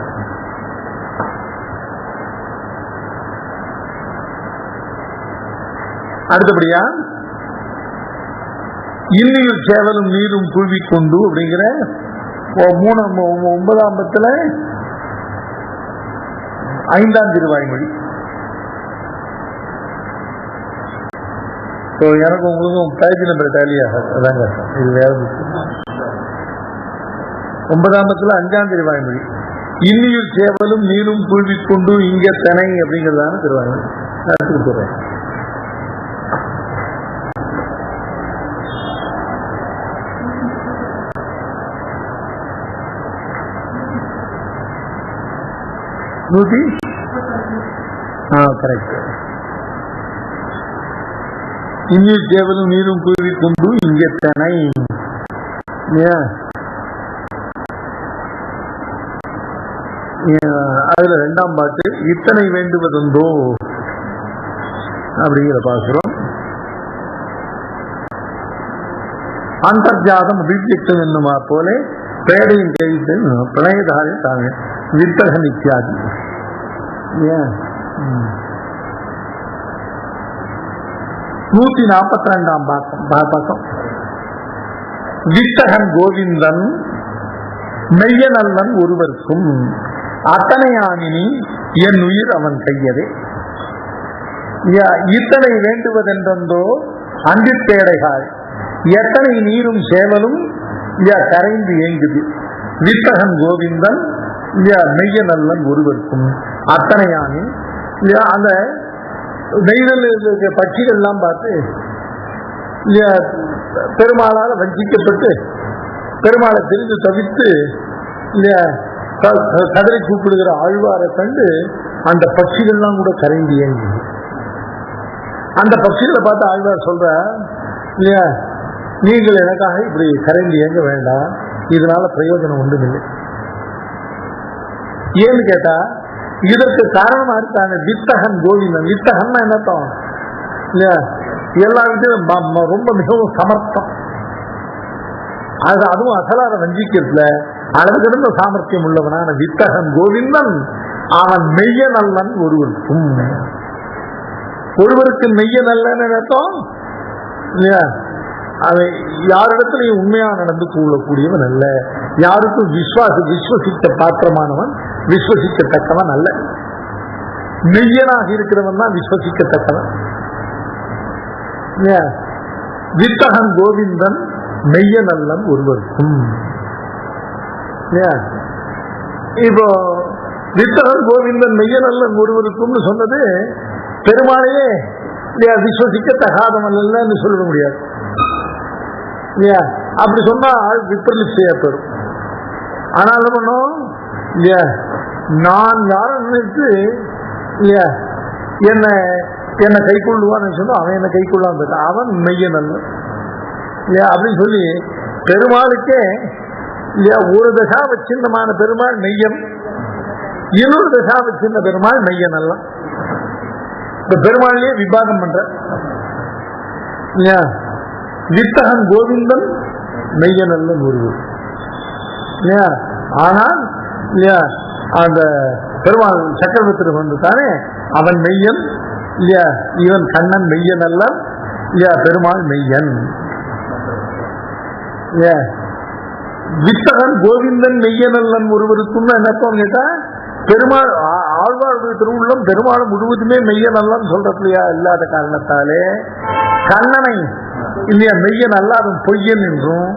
அடுத்தபடியா இன்னில் சேவலும் நீரும் கூவிக்கொண்டு அப்படிங்கிற 9ஆம் பத்துல 5ஆம் திருவாய்மொழி. எனக்கு உங்களுக்கும் பேஜ் நம்பர் டேலியாக அதாங்க இது வேற. 9ஆம் பத்துல 5ஆம் திருவாய்மொழி. இன்னில் சேவலும் நீரும் கூவிக்கொண்டு இங்க தனை அப்படிங்கிறதான திருவாய்மொழி நான் சொல்றேன். கரெக்ட். இன்னும் சேவலும் நீரும் கூவிக்கொண்டு இங்க தனை. அதுல 2ஆம் பாட்டு இத்தனை வேண்டுவதுண்டோ அப்படிங்கிற பாசுரம். அந்தர்ஜாதம் அபிவியக்தம் என்னுமா போல பேடையின் கைத்தில் பிரணயதாரி தாங்க வித்தகன் இத்தியாதி. 142ஆம் பாக்கம் வித்தகன் கோவிந்தன் மெய்யநல்லன் ஒருவருக்கும் அத்தனையானினி என் உயிர் அவன் கையதே. இத்தனை வேண்டுவதென்றோ அன்றித்தேடைகாய் எத்தனை நீரும் சேவலும் கரைந்து ஏங்குது. வித்தகன் கோவிந்தன் மெய்யநல்லன் ஒருவருக்கும் அத்தனையானி. அந்த நெய்தல் பட்சிகள் எல்லாம் பார்த்து பெருமாளால் வஞ்சிக்கப்பட்டு பெருமாளை தெரிந்து தவித்து கதரை கூப்பிடுகிற ஆழ்வாரை கண்டு அந்த பட்சிகள்லாம் கூட கரைந்து ஏங்கி. அந்த பட்சிகளை பார்த்து ஆழ்வார் சொல்ற, இல்லையா, நீங்கள் எனக்காக இப்படி கரைந்து ஏங்க வேண்டாம், இதனால பிரயோஜனம் ஒன்றுமில்லை. ஏன்னு கேட்டா இதற்கு காரணமா இருக்காங்க வித்தகன் கோவிந்தன். வித்தகன் என்னத்தம் இல்லையா, எல்லாருக்கும் ரொம்ப மிகவும் சமர்த்தம். அதுவும் அசலார வஞ்சிக்கிறதுல அளவு கிடந்த சாமர்த்தியம் உள்ளவனான வித்தகன் கோவிந்தன் அவன் மெய்ய நல்லன் ஒருவருக்கும். ஒருவருக்கு மெய்ய நல்லன்னு அர்த்தம் இல்லையா, அவன் யாரிடத்திலையும் உண்மையா நடந்து கொள்ளக்கூடியவன் அல்ல, யாருக்கும் விஸ்வசிக்க பாத்திரமானவன், விஸ்வசிக்கத்தக்கவன் அல்ல. மெய்யனாக இருக்கிறவன் தான் விஸ்வசிக்கத்தக்கவன். வித்தகன் கோவிந்தன் மெய்ய நல்லன் ஒருவருக்கும். இப்போ வித்தகன் கோவிந்தன் மெய்ய நல்லன் ஒருவருக்கும் சொன்னது பெருமாளையே விஸ்வசிக்க தகாதவன் அல்லன்னு சொல்ல முடியாது. அப்படி சொன்னா விபரீதம் பெறும். ஆனால் என்ன பண்ணும், நான் யாரும் நினைத்து என்ன கை கொள்ளுவான்னு சொன்னா அவன் என்ன கை கொள்ளாம அவன் மெய்ய நல்ல அப்படின்னு சொல்லி பெருமாளுக்கே ஒரு தசாவச்சின்னமான பெருமாள் மெய்யன், இன்னொரு தசாவச்சின்ன பெருமாள் மெய்ய நல்ல. இந்த பெருமாளையே விவாதம் பண்ற வித்தகன் கோவிந்தன் மெய்ய நல்ல ஒருவர். ஆனால் அந்த பெருமாள் சக்கரவர்த்தி வந்து தானே அவன் மெய்யன் இல்லையா, இவன் கண்ணன் மெய்யன் அல்ல இல்லையா, பெருமாள் மெய்யன். வித்தகன் கோவிந்தன் மெய்யன் அல்லன் ஒருவருக்கும் என்னப்போம் கேட்டா பெருமாள் ஆழ்வார் திருவுள்ளம் பெருமாள் முழுவதுமே மெய்யன் அல்லன்னு சொல்றதுலையா இல்லாத காரணத்தாலே கண்ணனை இல்லையா மெய்யன் அல்லாத பொய்யன் என்றும்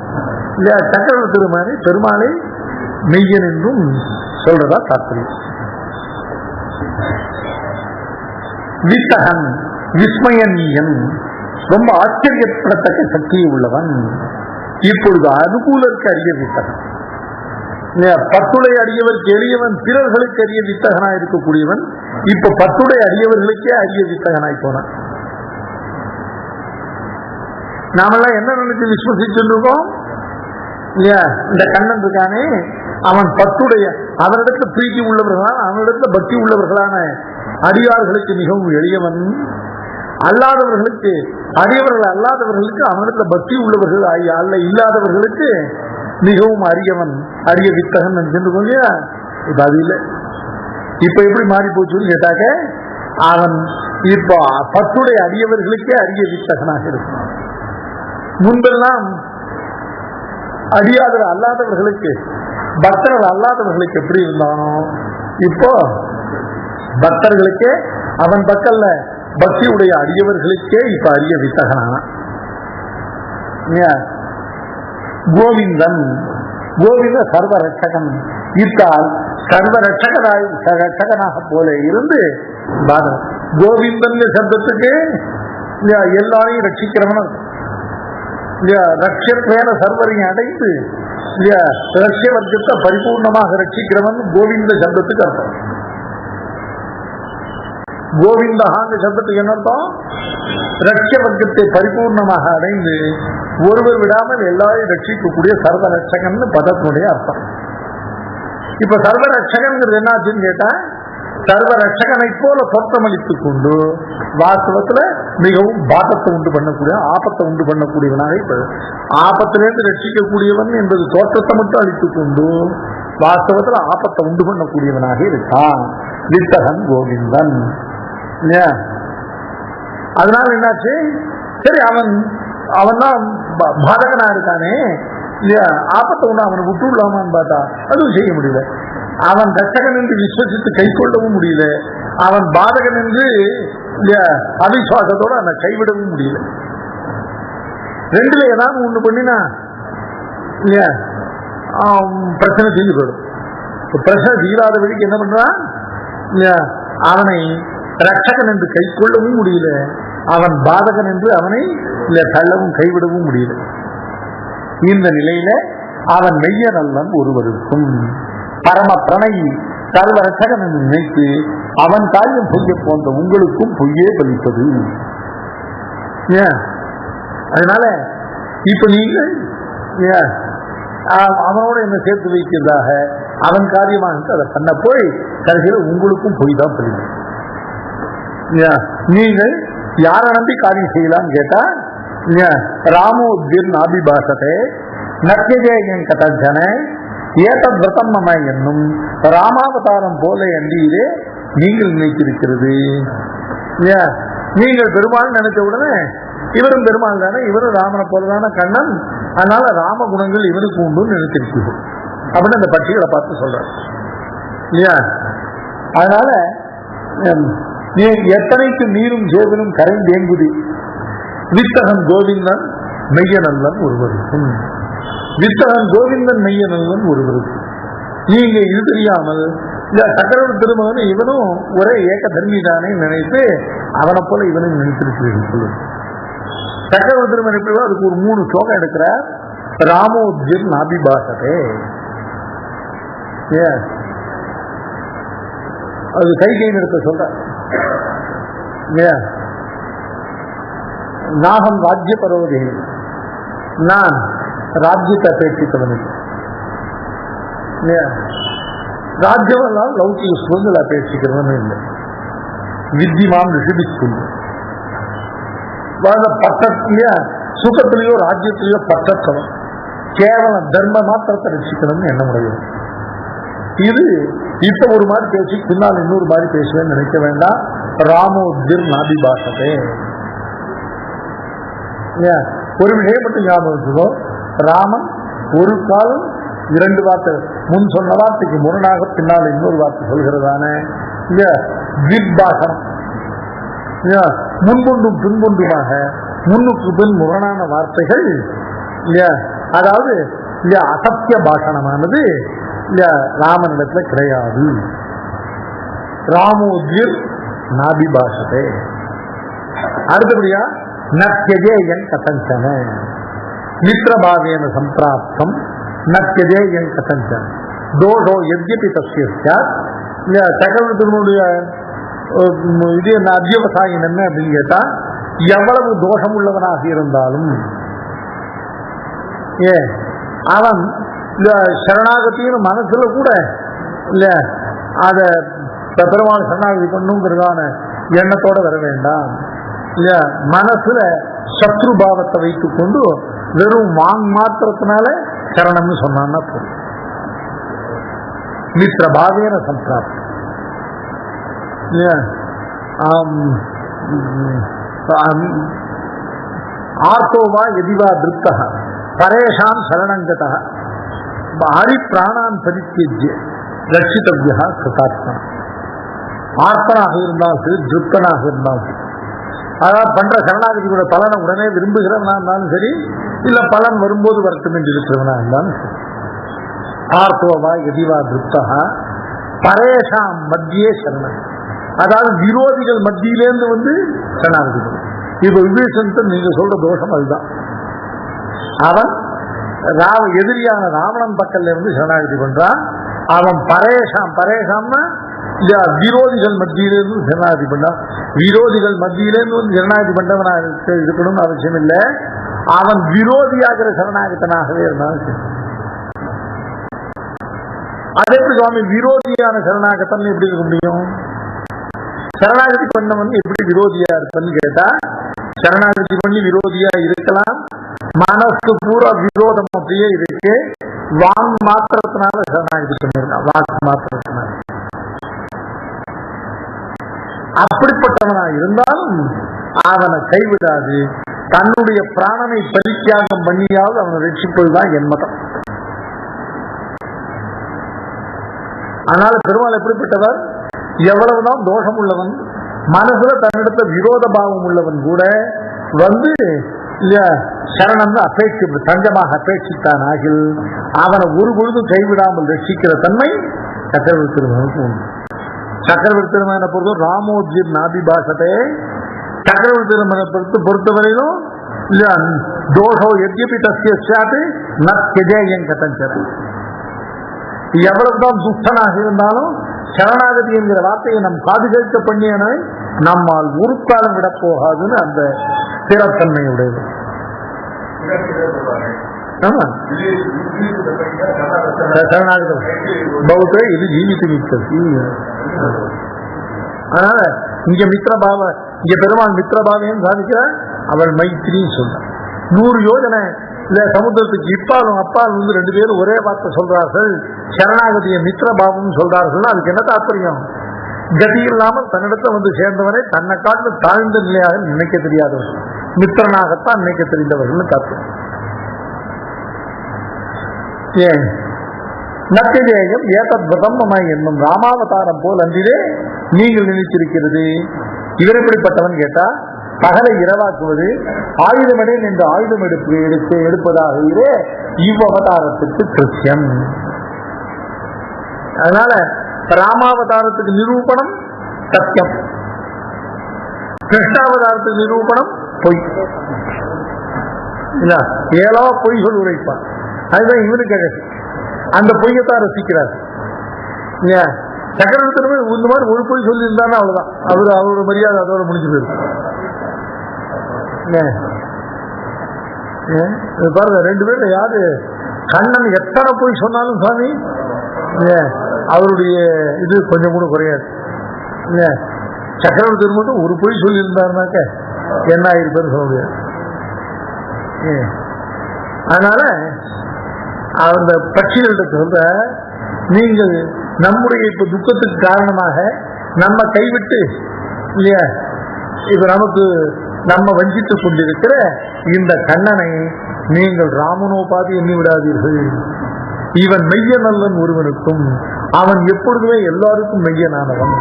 இல்லையா சக்கரவர்த்தி திருமானை பெருமாளை மெய்யன் என்றும் சொல்றதா தாற்பயம். வித்தகன் விஸ்மயனீயன், ரொம்ப ஆச்சரியப்படத்தக்க சக்தியை உள்ளவன். இப்பொழுது அனுகூலருக்கு அறிய வித்தகன், பத்துடை அடியவருக்கு எளியவன், பிறர்களுக்கு அறிய வித்தகனாய் இருக்கக்கூடியவன். இப்ப பத்துடை அடியவர்களுக்கே அறிய வித்தகனாய் போனான். நாமெல்லாம் என்ன நினைச்சு விஸ்வசிச்சுருக்கோம் இல்லையா, இந்த கண்ணன் இருக்கானே அவன் பத்துடைய அவனிடத்துல பிரீத்தி உள்ளவர்களான அவனிடத்துல பக்தி உள்ளவர்களான அடியார்களுக்கு மிகவும் எளியவன், அல்லாதவர்களுக்கு அடியவர்கள் அல்லாதவர்களுக்கு அவனிடத்துல பக்தி உள்ளவர்கள் அல்ல இல்லாதவர்களுக்கு மிகவும் அரியவன், அரிய வித்தகன் நினைச்சிட்டு இல்லையா? இப்ப அது இல்லை. இப்ப எப்படி மாறி போச்சுன்னு கேட்டாக்க, அவன் இப்ப பத்துடைய அடியவர்களுக்கே அரிய வித்தகனாக இருக்கிறான். முன்பெல்லாம் அடியாதவர் அல்லாதவர்களுக்கு, பக்தர்கள் அல்லாதவர்களுக்கு எப்படி இருந்தானோ, இப்போ பக்தர்களுக்கே, அவன் பக்கல்ல பக்தியுடைய அடியவர்களுக்கே இப்ப அரிய வித்தகனான கோவிந்தன். கோவிந்த சர்வ ரட்சகன். இத்தால் சர்வ ரட்சகனாக போல இருந்து கோவிந்தன் சப்தத்துக்கு எல்லாரையும் ரட்சிக்கிறவன். ரட்சத்வேன சர்வரையும் அடைந்து ரட்சிய வர்க்கத்தை பரிபூர்ணமாக ரட்சிக்கிறவன் கோவிந்த சப்தத்துக்கு அர்த்தம். கோவிந்தஹாங்க சப்தத்துக்கு என்ன அர்த்தம்? ரட்சிய வர்க்கத்தை பரிபூர்ணமாக அடைந்து ஒருவர் விடாமல் எல்லாரையும் ரட்சிக்கக்கூடிய சர்வ ரட்சகன் பதத்தினுடைய அர்த்தம். இப்ப சர்வ ரட்சகன் என்னாச்சுன்னு கேட்டா, சர்வ ரட்சகனை போல தோற்றமளித்துக் கொண்டு வாஸ்தவத்துல மிகவும் பாதத்தை உண்டு பண்ணக்கூடிய, ஆபத்தை உண்டு பண்ணக்கூடியவனாக, இப்ப ஆபத்திலிருந்து ரட்சிக்கக்கூடியவன் என்பது தோற்றத்தை மட்டும் அளித்துக் கொண்டு வாஸ்தவத்துல ஆபத்தை உண்டு பண்ணக்கூடியவனாக இருக்கான் வித்தகன் கோவிந்தன். அதனால என்னாச்சு, சரி அவன் தான் பாதகனா இருக்கானே, ஆபத்தை உண்டு அவனை விட்டு விடலாமான்னு பார்த்தா அதுவும் செய்ய முடியல. அவன் ரட்சகன் என்று விசுவசித்து கை கொள்ளவும் முடியல, அவன் பாதகன் என்று அவிசுவாசத்தோட அவனை கைவிடவும் முடியல. ரெண்டுல ஏதாவது ஒண்ணு பண்ணினா இல்லையா பிரச்சனை தீர்ந்து போயிடும். பிரச்சனை தீராத வழிக்கு என்ன பண்றான், அவனை ரட்சகன் என்று கை கொள்ளவும் முடியல, அவன் பாதகன் என்று அவனை தள்ளவும் கைவிடவும் முடியல. இந்த நிலையில அவன் மெய்ய நல்லன் ஒருவருக்கும் பரம பிரணயி சர்வ ரட்சகன் என்று நினைத்து அவன் காரியம் பொய்ய போன்ற உங்களுக்கும் பொய்யே பலிப்பது. அதனால இப்ப நீங்கள் அவனோட என்ன சேர்த்து வைக்கிறதாக அவன் காரியமாக அதை பண்ண போய் கடைசியில் உங்களுக்கும் பொய் தான் பலிக்கும். நீங்கள் யாரை நம்பி காரியம் செய்யலாம் கேட்டா, ராமோத்கிர் நாபிபாசத்தை நத்தியஜேயன் கதஞ்சன ஏதத் விரதம் மம என்னும் ராமாவதாரம் போல என்றீரே நீங்கள் நினைத்திருக்கிறது. நீங்கள் பெருமாள் நினைச்ச உடனே இவரும் பெருமாள் தானே, இவரும் ராமனை போலதான கண்ணன், அதனால ராம குணங்கள் இவருக்கு உண்டு நினைத்திருக்கிறோம் அப்படின்னு அந்த பட்சிகளை பார்த்து சொல்றாரு இல்லையா? அதனால எத்தனைக்கு நீரும் சேவலும் கரைந்தேங்குதி வித்தகன் கோவிந்தன் மெய்ய நல்லன் ஒருவருக்கும். வித்தகன் கோவிந்தன் மெய்ய நல்லன் ஒருவருக்கும். நீங்க இது தெரியாமல் சக்கரவர்த்தி திருமகன் இவனும் ஒரே ஏக தர்மிதானே நினைத்து அவனை போல இவனும் நினைத்திருக்கிறீர்கள். சக்கரவர்த்தி திருமகன் எப்படி அதுக்கு ஒரு 3 ஸ்லோகம் எடுக்கிறார். ராமோத்கிர் நாபிபாசதே, அது கை நிறுத்த சொல்ற. நாகம் ராஜ்ய பரோதே, நான் ராஜ்யத்தை அபேட்சித்தவனுக்கு. ராஜ்யமெல்லாம் லௌகிக சுதந்திர அபேட்சிக்கிறவனு இல்லை. வித்திமான் ரிஷிபிச்சுள்ள பட்டத்திலேயோ சுகத்திலேயோ ராஜ்யத்திலேயோ பட்டத்தவன் கேவலம் தர்ம மாத்திரத்தை ரசிக்கணும்னு என்ன முடியும். இது இப்ப ஒரு மாதிரி பேசி பின்னால் இன்னொரு மாதிரி பேசுவேன்னு நினைக்க வேண்டாம். ராமோத்கிர் நாபிபாசதே. ஒரு விஷயம் மட்டும் ஞாபகம் வச்சுக்கோ, ராமன் ஒரு காலம் 2 வார்த்தை முன் சொன்ன வார்த்தைக்கு முரணாக பின்னால் இன்னொரு வார்த்தை சொல்கிறதான வித்பாஷனம், முன்கொண்டும் பின்கொண்டுமாக முன்னுக்கு பின் முரணான வார்த்தைகள், அதாவது அசத்திய பாஷணமானது ராமனிடத்துல கிடையாது. ராமோத்கிர் நாபிபாஷதே. அடுத்தபடியா நத்யஜேயன் கதஞ்சன மித்ரபாவேன சம்பிராப்தம் நத்யஜேயன் கதஞ்சன தோஷோ எத்யபி தஸ்ய ஸ்யாத். சக்கரவர்த்தியினுடைய இது அத்தியவசாயம் என்ன அப்படின்னு கேட்டா, எவ்வளவு தோஷம் உள்ளவனாக இருந்தாலும் அவன் இந்த சரணாகத்தின்னு மனசுல கூட இல்ல அத பெருமாள் சரணாகதி பண்ணுங்கிறதான எண்ணத்தோட வர வேண்டாம். இல்ல மனசுல சத்ரு பாவத்தை வைத்துக் கொண்டு வெறும் வாங் மாத்திரத்தினால சரணம்னு சொன்னான்னா போதும். மித்திர பாவேன சம்பிராப்தி. ஆர்த்தோவா எதிவா திருப்தா பரேஷாம் சரணங்கதா ஹரி பிராணான் பரித்தியஜ்ய ரட்சிதவ்யா கிருதாத்மா. ஆர்த்தனாக இருந்தால் சரி, திருப்தனாக இருந்தால் சரி, அதாவது பண்ற சரணாகதியோட பலனை உடனே விரும்புகிறவனா இருந்தாலும் சரி, இல்ல பலன் வரும்போது வரட்டும் என்று இருக்கிறவனா இருந்தாலும் சரி. ஆர்த்தோவா எதிவா திருப்தா பரேஷாம் மத்தியே சரணம், அதாவது விரோதிகள் மத்தியிலேருந்து சரணாகதி. இப்ப விபீஷன் நீங்க சொல்ற தோஷம் அதுதான். அவன் எதிரியான ராவணன் பக்கல்ல இருந்து சரணாகதி பண்றான். அவன் பரேஷாம்னா விரோதிகள் மத்தியிலிருந்து சரணாகதி பண்ணான். விரோதிகள் மத்தியிலிருந்து சரணாகதி பண்ணவனா இருக்கணும்னு அவசியம் இல்லை. அவன் விரோதியாகிற சரணாகத்தனாகவே இருந்தாலும். அதே சுவாமி விரோதியான சரணாகத்தன் எப்படி இருக்க முடியும்? சரணாகதி பண்ணவன் எப்படி விரோதியா இருப்பன்னு கேட்டா, சரணாகதி பண்ணி விரோதியா இருக்கலாம், மனசு பூரா விரோதம் அப்படியே இருக்கு, வாங் மாத்திரத்தினால சரணாகதி பண்ணிருக்கான், வாக்கு மாத்திரத்தினால. அப்படிப்பட்டவனா இருந்தாலும் அவனை கைவிடாது, தன்னுடைய பிராணனை பரித்தியாகம் பண்ணியாவது அவனை ரட்சிப்பதுதான் என் மதம். அதனால பெருமாள் எப்படிப்பட்டவர்? எவ்வளவுதான் தோஷம் உள்ளவன், மனசுல தன்னிடத்த விரோத பாவம் உள்ளவன் கூட சரணம் அபேட்சி தஞ்சமாக அபேட்சித்தான் ஆகில் அவனை ஒரு பொழுதும் கைவிடாமல் ரட்சிக்கிற தன்மை சக்கரவர்த்தி திருமகனுக்கு உண்டு. சக்கரவர்த்தி திருமகனை பொறுத்த ராமோஜிர் நாபி பாஷத்தை சக்கரவர்த்தி திருமகனை பொறுத்தவரையிலும் தோஷோ எத்யபி தஸ்யாத்து நத்யஜேயம் கதஞ்சன. எவ்வளவுதான் துஷ்டனாக இருந்தாலும் சரணாகதி என்கிற வார்த்தையை நம் பாதுகாக்க பண்ணியனை நம்மால் ஒரு காலம் விட போகாதுன்னு அந்த ஸ்திரத்தன்மையுடையது. பௌத்த இது ஜீவித்து நிற்கிறது. அதனால இங்க மித்திரபாவ, இங்க பெருமாள் மித்திரபாவையும் சாதிக்கிறார், அவள் மைத்திரின்னு சொல்ற. 100 யோஜனை இல்ல சமுத்திரத்துக்கு இப்பாலும் அப்பால் 2 பேரும் ஒரே வார்த்தை சொல்றார்கள், சரணாகதியை மித்திரபாவம் சொல்றார்கள். அதுக்கு என்ன தாற்பயம்? கதி இல்லாமல் தன்னிடத்தை சேர்ந்தவரை தன்னை காட்டு தாழ்ந்த நிலையாக நினைக்க தெரியாதவர்கள், மித்திரனாகத்தான் நினைக்க தெரிந்தவர்கள் தாற்பயம். ஏன் நத்திதேயம் ஏதத் விதம் என்னும் ராமாவதாரம் போல் அன்றிலே நீங்கள் நினைத்திருக்கிறது. இவர் எப்படிப்பட்டவன் கேட்டா, பகலை இரவாக்குவது, ஆயுதமடேன் என்று ஆயுதம் எடுப்பதாகவே இவ்வவதாரத்திற்கு கிருத்தியம். அதனால ராமாவதாரத்துக்கு நிரூபணம் சத்தியம், கிருஷ்ணாவதாரத்துக்கு நிரூபணம் பொய். இல்ல ஏழா பொய்கள் உரைப்பான். அதுதான் இவனுக்கு அந்த பொய்யத்தான் ரசிக்கிறார். சக்கரவர்த்தியுமே இந்த மாதிரி ஒரு பொய் சொல்லி இருந்தாலும் அவ்வளவுதான், அவரோட மரியாதை அதோட முடிஞ்சு போயிருக்கு. பாருங்க 2 பேர்ல யாரு கண்ணன் எத்தனை பொய் சொன்னாலும் சுவாமி அவருடைய இது கொஞ்சம் கூட குறையாது. சக்கரவர்த்தி மட்டும் ஒரு பொய் சொல்லி இருந்தாருனாக்க என்ன ஆயிருப்பாரு சொல்ல முடியாது. அதனால அந்த பட்சிகள்கிட்ட சொல்ற, நீங்கள் நம்முடைய இப்ப துக்கத்துக்கு காரணமாக நம்ம கைவிட்டு இல்லையா இப்ப நமக்கு நம்ம வஞ்சித்துக் கொண்டிருக்கிற இந்த கண்ணனை நீங்கள் ராமனோபாதி எண்ணி விடாதீர்கள். இவன் மெய்ய நல்லன் ஒருவனுக்கும், அவன் எப்பொழுதுமே எல்லாருக்கும் மெய்யனானவன்.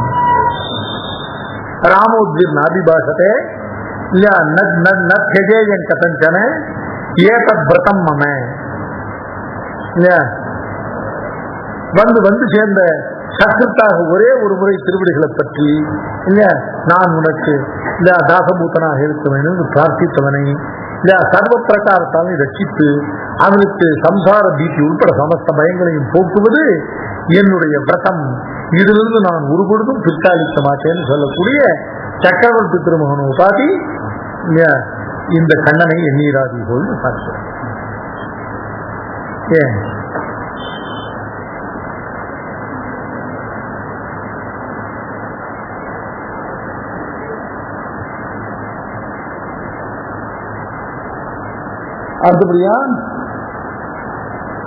ராமோஜிர் நாதிபாஷத்தை நத்யஜேயம் கதஞ்சன ஏதத் விரதம் மம. வந்து சேர்ந்த சத்ருத்தாக ஒரே ஒரு முறை திருவிடிகளை பற்றி நான் உனக்கு தாசபூத்தனாக இருக்க வேண்டும் பிரார்த்தித்தவனை சர்வ பிரகாரத்தாலும் ரட்சித்து அவனுக்கு சம்சார பீதி உட்பட சமஸ்த பயங்களையும் போக்குவது என்னுடைய விரதம். இதிலிருந்து நான் ஒரு பொழுதும் பிற்காலிக்க மாட்டேன்னு சொல்லக்கூடிய சக்கரவர்த்தி திருமகன் உபாதி இந்த கண்ணனை எண்ணீராதி போல் பார்க்கிறேன். ஏன் அடுத்தபடியா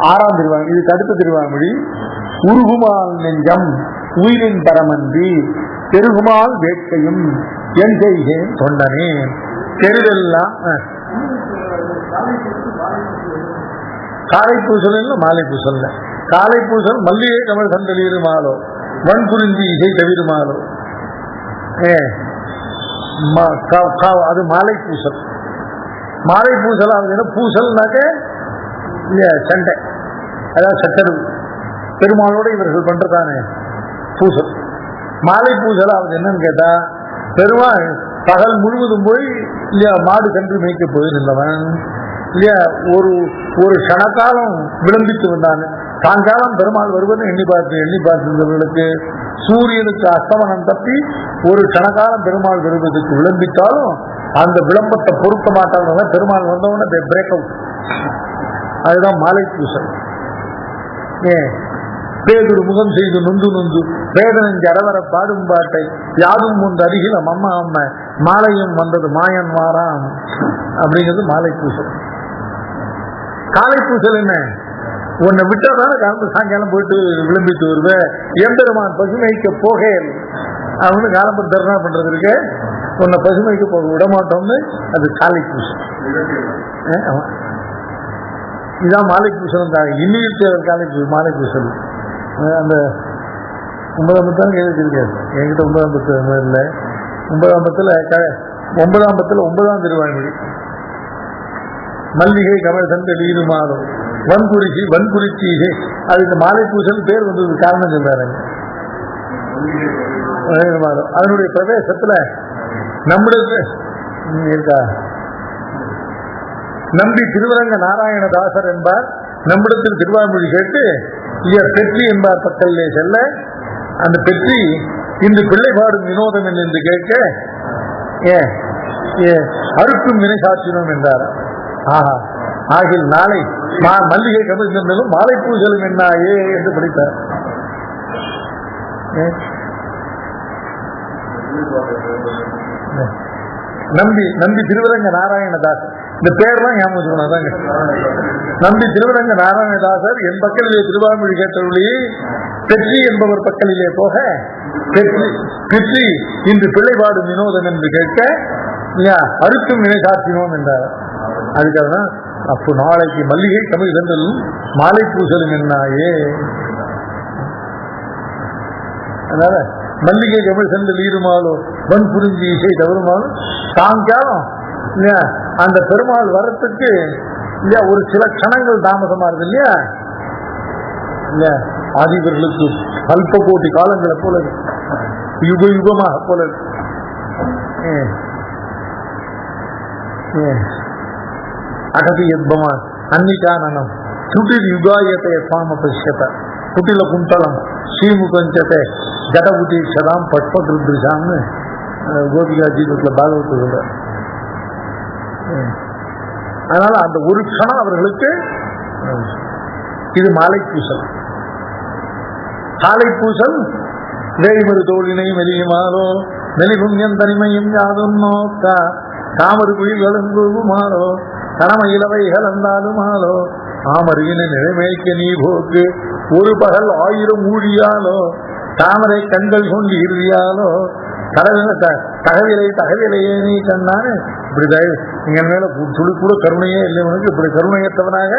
6ஆம் திருவாய்மொழி. இதுக்கு அடுத்த திருவாய்மொழி உருகுமால் நெஞ்சம் உயிரின் பரமன்றி பெருகுமால் வேட்கையும் என் செய்கேன் சொன்னனே. தெருவெல்லாம் காலை பூசல் இல்லை, மாலை பூசல். காலை பூசல் மல்லிகை கமல் சந்தளிருமாலோ வன்புரிஞ்சி இசை தவிருமாலோ, அது மாலை பூசல். மாலை பூசல் ஆகுதுன்னா பூசல்னாக்க சண்டை, அதாவது சச்சரவு பெருமாளோட இவர்கள் பண்றதானே பூசல். மாலை பூசல் ஆகுது என்னன்னு கேட்டா, பெருமாள் பகல் முழுவதும் போய் இல்லையா மாடு கன்று மேய்க்க போயிருந்தவன் இல்லையா ஒரு கணக்காலம் விளம்பித்து வந்தான். சாயங்காலம் பெருமாள் வருவதும் எண்ணி பார்த்திருந்தவர்களுக்கு சூரியனுக்கு அஸ்தமனம் தப்பி ஒரு கணக்காலம் பெருமாள் வருவதற்கு விளம்பித்தாலும் அந்த விளம்பத்தை பொருத்த மாட்டாங்க. பெருமாள் வந்தவன பிரேக் அவுட். அதுதான் மாலை பூசல். பேதுரு முகம் செய்து நொந்து நொந்து வேதனஞ்சு அரவர பாடும் பாட்டை யாரும் ஒன்று அருகில அம்மா அம்மா மாலையும் வந்தது மாயன் மாறான் அப்படிங்கிறது மாலை பூசல். காலை பூசல் என்ன, உன்னை விட்டாதானே காலத்து சாயங்காலம் போயிட்டு விளம்பிட்டு வருவேன். எம்பெருமான் பசுமைக்க போகேன் அவனு காலம்பு தர்ணா பண்றதுக்கு உன்னை பசுமைக்கு போக விட மாட்டோம்னு அது காலை பூசல். இதுதான் மாலை பூசல். இன்னும் காலை பூசல் மாலை பூசல். அந்த 9ஆம் பத்தான் கேள்விச்சிருக்காரு என்கிட்ட. 9ஆம் பத்து இல்லை. 9ஆம் பத்துல 9ஆம் திருவாய்மொழி மல்லிகை கமல் சந்தை வீருமாறும் வன்புரிச்சி அது இந்த மாலை பூசல் பேர் வந்தது காரணம் சொல்றாரு. அதனுடைய பிரவேசத்துல நம்முடைய இருக்கா நம்பி திருவரங்க நாராயணதாசர் என்பார் நம்மிடத்தில் திருவாய்மொழி கேட்டு பெற்றி என்பார் பக்கல்லே செல்ல, அந்த பெற்றி இன்று பிள்ளை பாடும் வினோதம் என்று கேட்க அறுக்கும் வினை சாட்சினோம் என்றார். ஆகில் நாளை மல்லிகை கமிழ்ந்தும் மாலை பூசலும் என்னாயே என்று படித்தார். நம்பி திருவரங்க நாராயணதாசர் இந்த பேர்லாம் ஞாபகம். நம்பி திருவரங்க நாராயணதாசர் என் பக்கலிலே திருவாய்மொழி கேட்டவழி பெற்றி என்பவர் பக்கலிலே போக பெற்றி இன்று பிள்ளைபாடும் வினோதம் என்று கேட்க அறுக்கும் வினை சாற்றினோம் என்றார். அதுக்காக தான் அப்போ நாளைக்கு மல்லிகை தமிழ் சென்றலும் மாலை பூசலும் என்னாயே. அதனால மல்லிகை தமிழ் சென்றல் ஈருமாலோ வன் புரிஞ்சி இசை தவறுமாலும் சாயங்காலம் அந்த பெருமாள் வரத்துக்கு இல்லையா ஒரு சில க்ஷணங்கள் தாமதமா இருக்கு இல்லையா இல்ல ஆதிவர்களுக்கு அல்ப கோட்டி காலங்களை போல யுக யுகமாக போல அகதி யத்பமா அன்னிகானனம் சுட்டில் யுகாயத்தை சுவாம பசியத குட்டில குண்டலம் ஸ்ரீமுகஞ்சத்தை ஜடபுதீட்சதாம் பட்பகிருத்ரிசாம்னு கோபிகா ஜீவத்துல பாகவத்து சொல்ற. அதனால அந்த ஒரு க்ஷணம் அவர்களுக்கு இது மாலை பூசல். காலை பூசல் வேய்மறு தோழினையும் வெளியுமாறோ மெலிகும் என் தனிமையும் யாதும் நோக்கா தாமரு குயில்களும் கூகுமாறோ கடமை இளவை கலந்தாலுமாலோ ஆமருகின நிலைமைக்க நீ போக்கு ஒரு பகல் 1000 ஊழியாலோ தாமரை கண்கள் கொண்டு இறுதியாலோ தகவிலையே நீ கண்ணானு இப்படி எங்க மேல துளி கூட கருணையே இல்லை உனக்கு. இப்படி கருணையற்றவனாக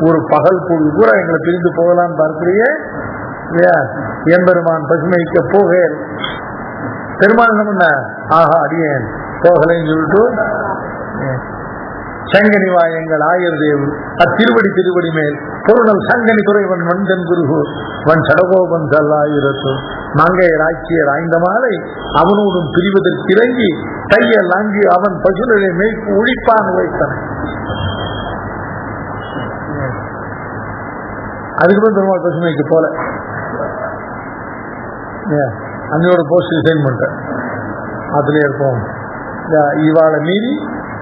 ஒரு பகல் பொழுது கூட எங்களை பிரிந்து போகலான்னு பார்க்கிறியே இல்லையா. எம்பெருமான் பசுமைக்க போகேன். பெருமாள் என்ன பண்ண ஆஹா அடியேன் போகலைன்னு சொல்லிட்டு சங்கனிவா எங்கள் ஆயர் தேவு அத்திருவடி மேல் பொருணல் சங்கனி துறைவன் வந்தன் குருகு வன் சடகோபன் சல்லாயிரத்து மங்கையர் ஆட்சியர் ஆய்ந்த மாலை அவனோடும் பிரிவதற்கிறங்கி தையல் அங்கு அவன் பசுநிலை மேய்ப்பு ஒழிப்பான் வைத்தன. அதுக்கப்புறம் பெருமாள் பசுமைக்கு போல அங்கோட போஸ்ட் டிசைன் பண்ணிட்டேன். அதுல இருப்போம் இவாளை மீறி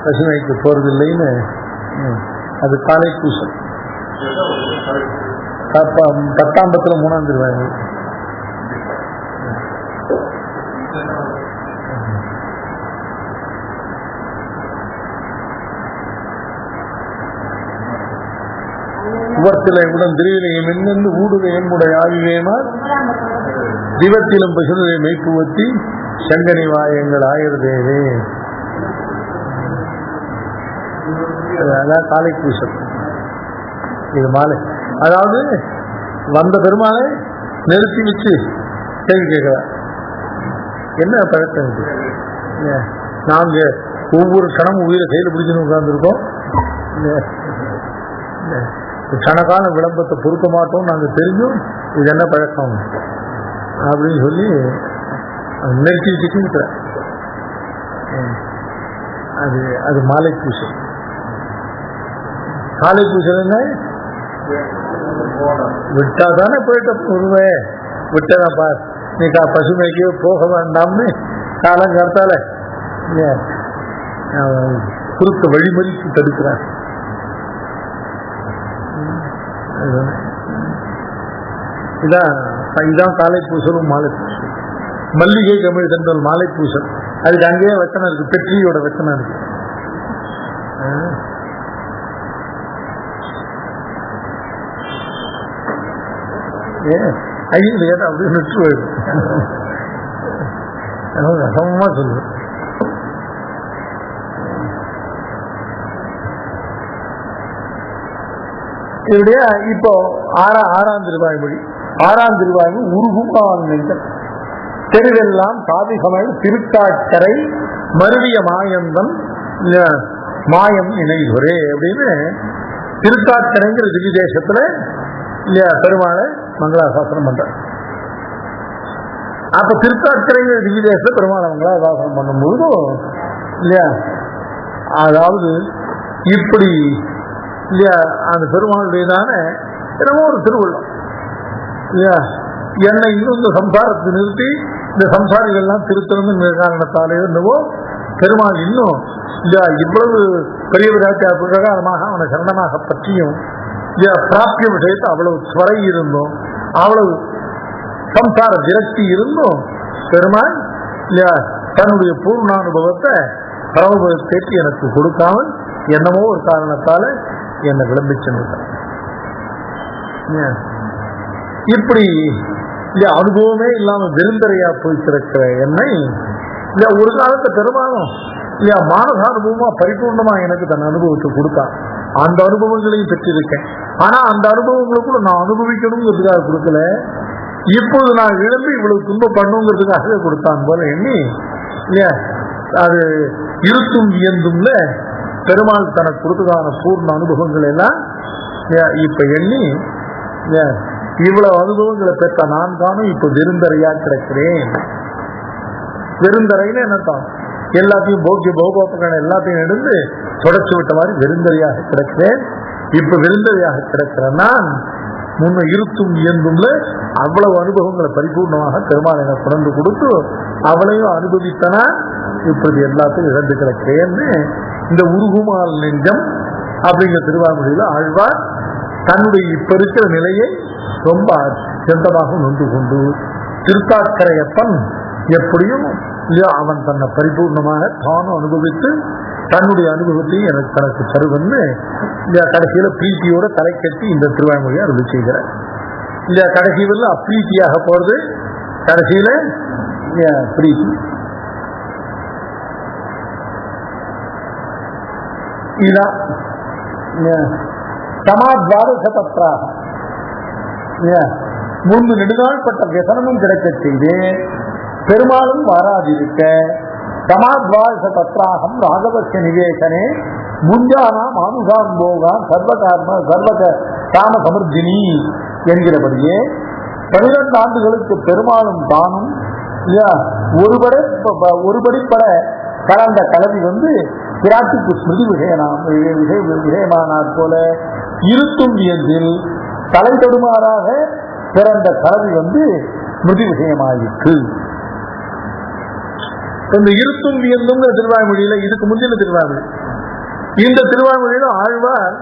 பசுமைக்கு போறதில்லைன்னு அது காலை பூசல். 10ஆம் பத்துல 3ஆம் திருவாய்மொழி. உவர்த்திலை உடன் திருவிலையும் என்னென்று ஊடுகை என்னுடைய ஆயுவேமா திவத்திலும் பசுரை மெய்ப்புவத்தி செங்கனி வாயங்கள் ஆயுர்வேதே. அதான் காலை பூசல். இது மாலை, அதாவது வந்த பெருமாளை நிறுத்தி வச்சு கேள்வி கேட்கிறார். என்ன பழக்கம் இது? நாங்க ஒவ்வொரு கணமும் உயிரை கையில் பிடிச்சுன்னு உட்கார்ந்துருக்கோம். கணக்கான விளம்பரத்தை பொறுக்க மாட்டோம் நாங்கள் தெரிஞ்சும் இது என்ன பழக்கம் அப்படின்னு சொல்லி நிறுத்தி வச்சுட்டு அது அது மாலை பூசல். காலை பூசல் என்ன? விட்டா தானே போயிட்ட பொருவே விட்டதான் பார், நீ பசுமைக்கு போக வேண்டாம்னு காலம் கருத்தால குறுக்க வழிமறித்து தடுக்கிறார். இதான் காலை பூசலும் மாலை பூசல். மல்லிகை கமிழ் தந்தல் மாலை பூசல். அதுக்கு அங்கேயே வச்சனம் இருக்கு, பெட்ரியோட வச்சனம் இருக்கு. ஐயன் கேட்டா அப்படியே நிற்று சமமா சொல்லுவேன். இதனுடைய இப்போ ஆறாம் திருவாய்மொழி. ஆறாம் திருவாய்மொழி உருகுமால் நெஞ்சம் தெருவெல்லாம் சாதிகமல் திருக்காட்கரை மருவிய மாயந்தன் மாயம் இணைகுரே அப்படின்னு திருக்காட்கரைங்கிற திவ்ய தேசத்துல இல்லையா பெருமாளை மங்களாசாசனம் பண்ற. அப்ப திருக்காட்கரைங்கிற திவ்ய தேசத்துல பெருமாளை மங்களாசாசனம் பண்ணும்போது இல்லையா, அதாவது இப்படி இல்லையா அந்த பெருமாளுடையதான என்னமோ ஒரு திருவள்ளம் இல்லையா, என்னை இன்னும் இந்த சம்சாரத்தை நிறுத்தி இந்த சம்சாரிகள்லாம் திருத்தணுங்கிற காரணத்தாலே என்னவோ பெருமாள் இன்னும் இல்லையா இவ்வளவு பெரிய விராட்டியா பிரகாரமாக அவனை சரணமாக பற்றியும் பிராப்திய விஷயத்தை அவ்வளவு ஸ்வரை இருந்தும் அவ்வளவு சம்சார விரக்தி இருந்தும் பெருமாள் இல்லையா தன்னுடைய பூர்ணானுபவத்தை பரமபதத்தை எனக்கு கொடுக்காமல் என்னமோ ஒரு காரணத்தால என்னை விளம்பிச்சு. இப்படி இல்லையா அனுபவமே இல்லாம வெறுந்தரையா போய் கிடக்கிற என்னை இல்லையா ஒரு காலத்தை பெருமாளும் இல்லையா மானசானுபவமா பரிபூர்ணமா எனக்கு தன் அனுபவத்தை கொடுத்தான். அந்த அனுபவங்களையும் பெற்றிருக்கேன். ஆனா அந்த அனுபவங்களுக்குள்ள நான் அனுபவிக்கணுங்கிறதுக்காக கொடுக்கல, இப்போது நான் இழந்து இவ்வளவு துன்பம் பண்ணுங்கிறதுக்காகவே கொடுத்தான் போல எண்ணி இல்லையா அது இருத்தும் இயந்தும்ல பெருமாள் தனக்கு கொடுத்ததான பூர்ண அனுபவங்கள் எல்லாம் இப்ப எண்ணி இவ்வளவு அனுபவங்களை பெற்ற நான் தானும் இப்ப வெறுந்தரையா கிடக்கிறேன். வெறுந்தரைன்னு என்னத்தான் எல்லாத்தையும் போக்கிய போகோப்பங்கள் எல்லாத்தையும் எடுத்து தொடச்சு விட்ட மாதிரி வெறுந்தரையாக கிடக்கிறேன். இப்ப வெறுந்தரையாக கிடக்கிற நான் முன்ன இருத்தும் இயந்தும்ல அவ்வளவு அனுபவங்களை பரிபூர்ணமாக பெருமாள் எனக்கு கொண்டு கொடுத்து அவளையும் அனுபவித்தனா இப்படி எல்லாத்தையும் இழந்து கிடக்கிறேன்னு இந்த உருகுமால் நெஞ்சம் அப்படிங்கிற திருவாமொழியில ஆழ்வார் தன்னுடைய இப்ப இருக்கிற நிலையை ரொம்ப சொந்தமாக நொந்து கொண்டு திருக்காட்கரையப்பன் எப்படியும் இல்லையா அவன் தன்னை பரிபூர்ணமாக தானும் அனுபவித்து தன்னுடைய அனுபவத்தையும் எனக்கு தனக்கு தருவன்னு இல்லையா கடைசியில பிரீத்தியோட தலை கட்டி இந்த திருவாய்மொழியை அருள் செய்கிறார். இல்லையா கடைசியில் அப்ரீத்தியாக போறது கடைசியில பிரீத்தி. இதான் சமாத்வாதசபத்ராக முன்பு நெடுநாள்பட்ட விசனமும் கிடைக்க செய்து பெருமாளும் வாராதிருக்க சமாத்வாதசபத்ராகம் ராகவசிய நிவேசனே முஞ்சானா மானுஷாம் போகா சர்வ காம சமர்த்தினி என்கிறபடியே 12 ஆண்டுகளுக்கு பெருமாளும் தானும் ஒருபடிப்பட கலந்த கலவி பிராட்டிக்கு ஸ்மிருதி விஷயமானார் போல இருத்தும் வியந்தில் தலை தொடுமாறாக பிறந்த கலவி ஸ்மிருதி விஷயமாயிற்று. இந்த இருத்தும் வியந்தும் திருவாய்மொழியில இதுக்கு முந்தின திருவாய்மொழி, இந்த திருவாய்மொழியில ஆழ்வார்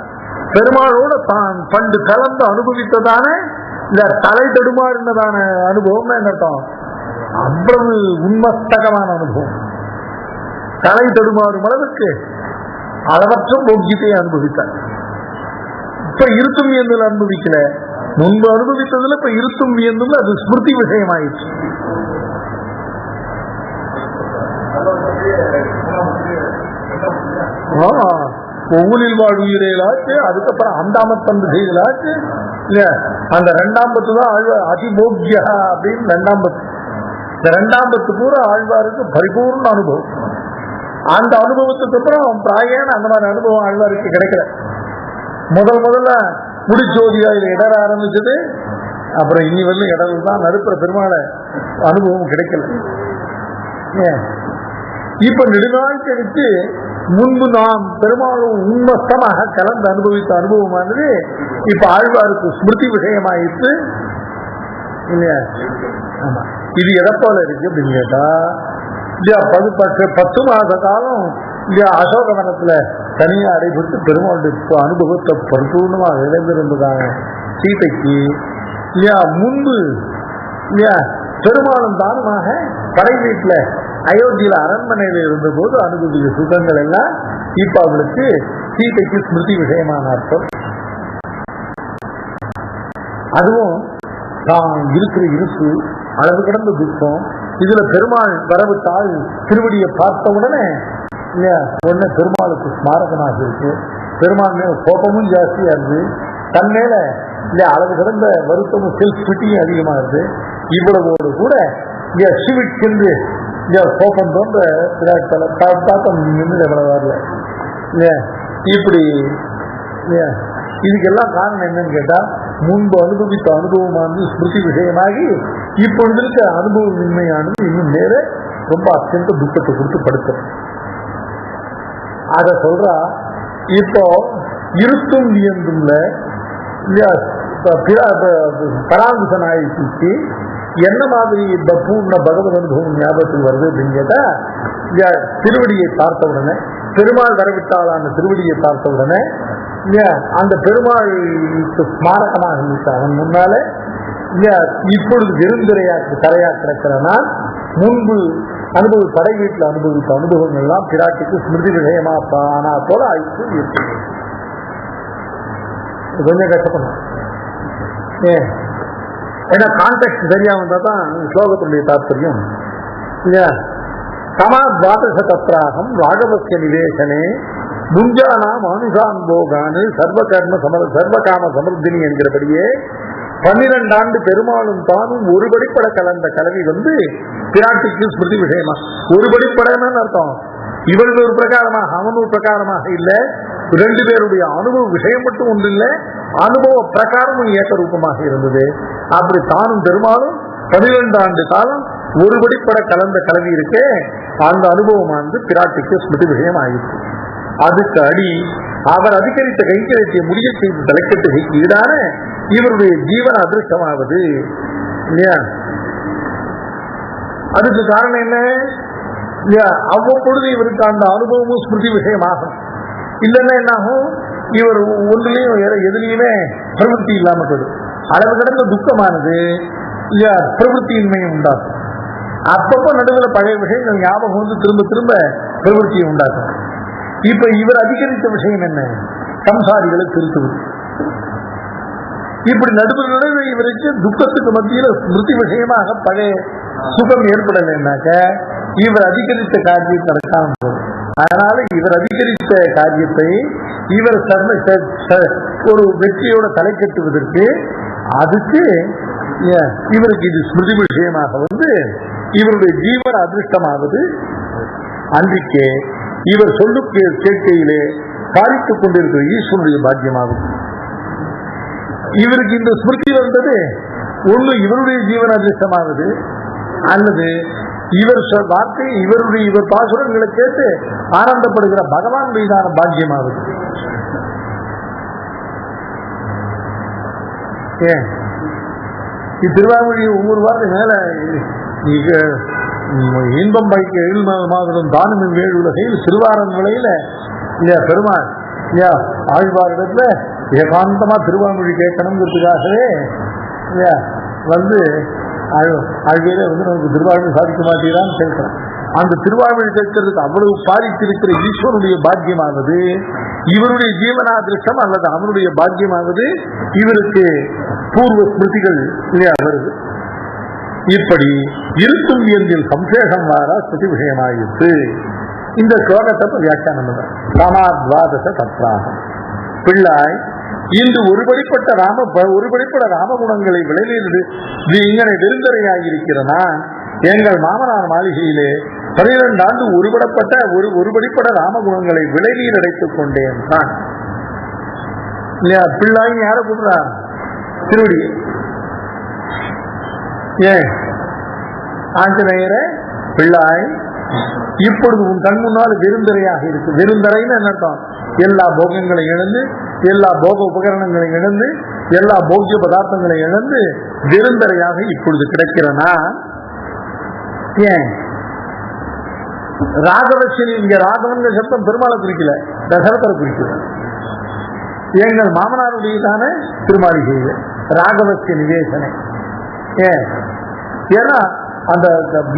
பெருமாளோட தான் பண்டு கலந்து அனுபவித்ததான இந்த தலை தடுமாறினதான அனுபவம் என்னட்டும் அவ்வளவு உண்மஸ்தகமான அனுபவம். தலை தடுமாறும் அளவுக்கு அளவற்ற போக்கியத்தை அனுபவித்தார். இப்ப இருத்தும் வியந்தல் அனுபவிக்கல, முன்பு அனுபவித்ததுல இப்ப இருத்தும் வியந்தும் அது ஸ்மிருதி விஷயமாயிடுச்சு. ஒவ்வொன்றில் வாழ் உயிரையிலாச்சு, அதுக்கப்புறம் அண்டாமத்தந்து செய்தலாச்சு இல்ல. அந்த ரெண்டாம் பத்து தான் அதிபோக்யா அப்படின்னு ரெண்டாம் பத்து. இந்த ரெண்டாம் பத்து பூரா ஆழ்வாருக்கு பரிபூர்ண அனுபவம். அந்த அனுபவத்துக்கு அப்புறம் பிராயண அந்த மாதிரி அனுபவம் ஆழ்வாருக்கு கிடைக்கல. முதல்ல முடிச்சோதியா இதை இடர ஆரம்பிச்சது, அப்புறம் இனி வந்து இடல் தான் நடுப்புற பெருமாளை அனுபவம் கிடைக்கல. இப்ப நெடுநாள் கழித்து முன்பு நாம் பெருமாளும் உண்மஸ்தமாக கலந்து அனுபவித்த அனுபவமானது இப்ப ஆழ்வாருக்கு ஸ்மிருதி விஷயமாயிட்டு இல்லையா. ஆமா, இது எதை போல இருக்கு அப்படின்னு கேட்டா, இல்லையா 10 மாத காலம் இல்லையா அசோகவனத்துல தனியா அடைபட்டு பெருமாளுடைய அனுபவத்தை பரிபூர்ணமாக இழந்திருந்ததாக சீதைக்கு இல்லையா முன்பு இல்லையா பெருமாளும் தானுமாக படை வீட்டுல அயோத்தியில அரண்மனையில இருந்த போது அனுபவித்த சுகங்கள் எல்லாம் இப்ப அவளுக்கு சீதைக்கு ஸ்மிருதி விஷயமான அர்த்தம். அதுவும் தான் இருக்கிற இருப்பு, அளவு கடந்த துக்கம், இதுல பெருமாள் வரவிட்டால் திருவடியை பார்த்த உடனே இல்லையா உடனே பெருமாளுக்கு ஸ்மாரகமாக இருக்கு. பெருமாள் மேல கோபமும் ஜாஸ்தியா இருக்கு, தன் மேல இல்லையா அளவு கடந்த வருத்தமும் செல்ஃப் பிட்டியும் அதிகமா இருக்கு. இவ்வளவோடு கூட இல்லையா சிவிட் சென்று இல்லையா கோபம் தோன்ற தாக்கம் நின்று எவ்வளவு வரல இல்லையா. இப்படி இல்லையா இதுக்கெல்லாம் காரணம் என்னன்னு கேட்டா, முன்பு அனுபவித்த அனுபவமானது ஸ்மிருதி விஷயமாகி இப்பொழுது இருக்க அனுபவமின்மையானது இன்னும் நேர ரொம்ப அத்தியந்த துக்கத்தை கொடுத்து படுத்துறது. அத சொல்றா. இப்போ இருத்தும் வியந்தும்ல இல்லையா பராங்குசனாயிக்கு என்ன மாதிரி இந்த பூர்ண பகவத் அனுபவம் ஞாபகத்துக்கு வருது அப்படின்னு கேட்டா, திருவடியை பார்த்த உடனே பெருமாள் வரவிட்டாலான திருவடியை பார்த்த உடனே இல்லையா அந்த பெருமாளுக்கு ஸ்மாரகமாக இருந்துச்சு. அவன் முன்னால இல்லையா இப்பொழுது கரையா கிடக்கிறனா முன்பு படை வீட்டில் அனுபவித்த அனுபவங்கள் எல்லாம் பிராட்டிக்கு ஸ்மிருதி விஷயமா ஆனா போல ஆயிடுச்சு இருக்கு. கொஞ்சம் கஷ்டப்படும். ஏன்னா கான்டெக்ட் சரியா வந்தா தான் ஸ்லோகத்துடைய தாற்பயம் இல்லையா. சமா துவாதச தத்ராகம் ராகவசிய நிவேசனே முஞ்சானா மானுஷான் போகானு சர்வகாம சமர்த்தினி என்கிறபடியே 12 ஆண்டு பெருமாளும் தானும் ஒருபடிப்பட கலந்த கலவி வந்து பிராட்டிக்கு ஸ்மிருதி விஷயமா. ஒருபடிப்படன்னு அர்த்தம், இவள் ஒரு பிரகாரமாக அவன் ஒரு பிரகாரமாக இல்ல, 2 பேருடைய அனுபவ விஷயம் மட்டும் ஒன்று இல்லை, அனுபவ பிரகாரமும் ஏகரூபமாக இருந்தது. அப்படி தானும் பெருமாளும் 12 ஆண்டு காலம் ஒருபடிப்பட கலந்த கலவி இருக்கே, அந்த அனுபவமானது பிராட்டிக்கு ஸ்மிருதி விஷயம் ஆயிடுச்சு. அதுக்கு அடி அவர் அதிகரித்த கைங்கரியத்தை முடிய செய்து தலைக்கட்டுகைக்கு ஈடான இவருடைய ஜீவன அதிருஷ்டமாவது இல்லையா. அதுக்கு காரணம் என்ன இல்லையா, அவ்வப்பொழுது இவருக்கு அந்த அனுபவமும் ஸ்மிருதி விஷயமாகும். இல்லைன்னா என்னாகும், இவர் ஒன்றிலையும் எதுலையுமே பிரவருத்தி இல்லாம போயிடும். அளவு கடந்த துக்கமானது இல்லையா பிரவருத்தியின்மையை உண்டாகும். அப்பப்போ நடுவில் பழைய விஷயங்கள் ஞாபகம் வந்து திரும்ப திரும்ப பிரவருத்தியை உண்டாக்கும். இப்ப இவர் அதிகரித்த விஷயம் என்ன, சம்சாரிகளை திருத்துவது. இப்படி நடுவில் இவருக்கு துக்கத்துக்கு மத்தியில் ஸ்மிருதி விஷயமாக பழைய சுகம் ஏற்படலைன்னாக்க இவர் அதிகரித்த காரியம் நடக்காம போகும். அதனால இவர் அதிகரித்த காரியத்தை இவர் ஒரு வெற்றியோட தலை கட்டுவதற்கு அதுக்கு இவருக்கு இது ஸ்மிருதி விஷயமாக வந்து இவருடைய ஜீவன அதிருஷ்டமாவது அன்றைக்கே இவர் சொல்லு கேட்கையிலே சாதித்துக் கொண்டிருக்கிற ஈஸ்வருடைய பாக்கியமாகும். இவருக்கு இந்த ஸ்மிருதி வந்தது ஒண்ணு இவருடைய ஜீவன அதிர்ஷ்டமாவது, அல்லது இவர் வார்த்தை இவர் பாசுரங்களை கேட்டு ஆனந்தப்படுகிற பகவான் மீதான பாக்கியமாவது. ஏன் திருவாமொழி ஒவ்வொரு வாரம் மேல இன்பம் பைக்க 7 மாதம் தானும் 7 உலகையில் திருவாரன் நிலையில இல்லையா பெருமாள் இல்லையா ஆழ்வாரிடத்துல ஏகாந்தமா திருவாமொழி கேட்கணுங்கிறதுக்காகவே இல்லையா வந்து ஆழ்வையில வந்து நமக்கு திருவாரூர் சாதிக்க மாட்டீங்களான்னு கேட்கிறோம் அந்த திருவாய்மொழி கேட்கறதுக்கு அவ்வளவு பாதித்திருக்கிற ஈஸ்வருடைய பாக்கியமானது இவருடைய ஜீவனாதிருஷ்டம் அல்லது அவனுடைய பாக்கியமானது இவருக்கு பூர்வ ஸ்மிருதிகள் இல்லையா வருது. இப்படி இருக்கும் என்றில் சம்சேஷம் வாரா ஸ்மிருதி விஷயமாயிற்று. இந்த ஸ்லோகத்தை வியாக்கியானம் ராமாத்வாதச தத்ராகம். பிள்ளாய் இன்று ஒருபடிப்பட்ட ராமகுணங்களை விளைநீர் இங்கனை விருந்தரையாயிருக்கிறனா எங்கள் மாமனார் மாளிகையிலே 12 ஆண்டு ஒருபடிப்பட்ட ராமகுணங்களை விளைநீர் அடைத்துக் கொண்டேன் தான். இல்லையா பிள்ளாய் யார கூப்பிடுறா? திருவடி. ஏன் ஆஞ்சநேயரே பிள்ளாய் இப்பொழுது உன் கண் முன்னால் விருந்தரையாக இருக்கு. விருந்தரைன்னு என்ன அர்த்தம்? எல்லா போகங்களை இழந்து, எல்லா போக உபகரணங்களை இழந்து, எல்லா போக்கிய பதார்த்தங்களை இழந்து விருந்தரையாக இப்பொழுது கிடைக்கிறனா. ஏன் ராகவசினி? இங்க ராகவன்கிற சப்தம் பெருமாளை குறிக்கல, தசரதரை குறிக்கல. எங்கள் மாமனாருடையதான திருமாளிகையில் ராகவசிய நிவேசனை. ஏன்னா அந்த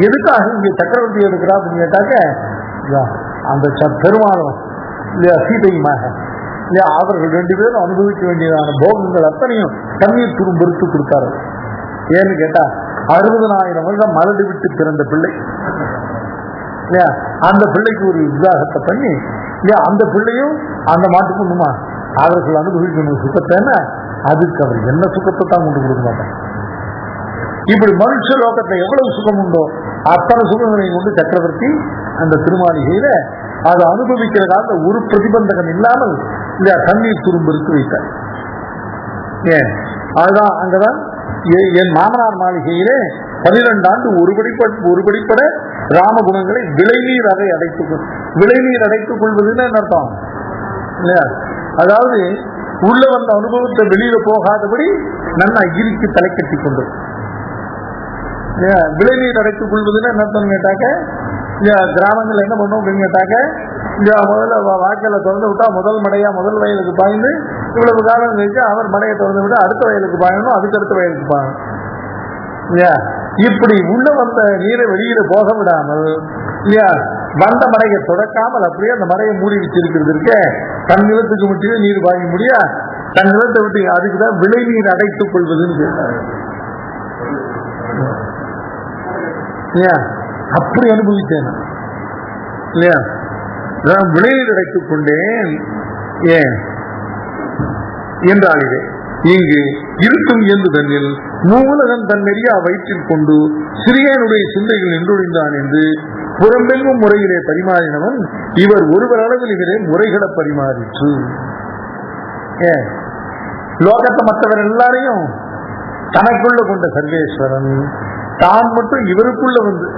எதுக்காக இங்க சக்கரவர்த்தி எடுக்கிறா அப்படின்னு கேட்டாக்க, அந்த பெருமாளும் இல்லையா சீதையுமாக இல்லையா அவர்கள் 2 பேரும் அனுபவிக்க வேண்டியதான போகங்கள் அத்தனையும் தண்ணீர் துரும்பெடுத்து கொடுத்தாரு. ஏன்னு கேட்டா 60,000 வருடம் மலடு விட்டு பிறந்த பிள்ளை இல்லையா, அந்த பிள்ளைக்கு ஒரு விவாகத்தை பண்ணி இல்லையா அந்த பிள்ளையும் அந்த மாட்டுக்கு ஒண்ணுமா அவர்கள் அனுபவிக்கணும் சுகத்தை, அதுக்கு அவர் என்ன சுகத்தை தான் கொண்டு கொடுக்க மாட்டாங்க. இப்படி மனுஷ லோகத்துல எவ்வளவு சுகம் உண்டோ அத்தனை சுகங்களையும் கொண்டு சக்கரவர்த்தி அந்த திருமாளிகையில அதை அனுபவிக்கிறதாக ஒரு பிரதிபந்தகம் இல்லாமல் இல்லையா தண்ணீர் துரும்பெடுத்து வைத்தார். ஏன் அதுதான் அங்கதான் என் மாமனார் மாளிகையிலே 12 ஆண்டு ஒருபடிப்பட ராமகுணங்களை விளைநீர் அடைத்துக் கொள்வதுன்னு என்ன அர்த்தம் இல்லையா? அதாவது உள்ள வந்த அனுபவத்தை வெளியில போகாதபடி நல்லா இறுக்கி தலை கட்டி கொண்டது. விளைநீர் அடைத்துக் கொள்வதுன்னு என்ன அர்த்தம் கேட்டாக்க, கிராமங்கள் என்ன பண்ணும் அப்படின்னு கேட்டாக்க, முதல்ல வாய்க்கால திறந்து விட்டா முதல் மடையா முதல் வயலுக்கு பாய்ந்து இவ்வளவு காலம் கழிச்சு அவர் மடையை திறந்து விட்டா அடுத்த வயலுக்கு பாயணும், அதுக்கு அடுத்த வயலுக்கு பாயணும் இல்லையா. இப்படி உள்ள வந்த நீரை வெளியில போக விடாமல் இல்லையா வந்த மடையை தொடக்காமல் அப்படியே அந்த மடையை மூடி வச்சிருக்கிறது இருக்க, தன் நிலத்துக்கு மட்டுமே நீர் பாய முடியா, தன் நிலத்தை விட்டு அதுக்குதான் விளை நீர் அடைத்துக் கொள்வதுன்னு கேட்டாங்க. அப்படி அனுபவித்தேன் இல்லையா, விளைநீர் அடைத்துக் கொண்டேன். ஏன் என்றாலே இங்கு இருக்கும் என்று தன்னில் மூலகன் தன் நெறியா வயிற்றில் கொண்டு சிறியனுடைய சிந்தைகள் நின்றொழிந்தான் என்று புறம்பெங்கும் முறையிலே பரிமாறினவன் இவர் ஒருவர் அளவில் இவரே முறைகளை பரிமாறிற்று. லோகத்தை மற்றவர் எல்லாரையும் தனக்குள்ள கொண்ட சர்வேஸ்வரன் தான் மட்டும் இவருக்குள்ள வந்து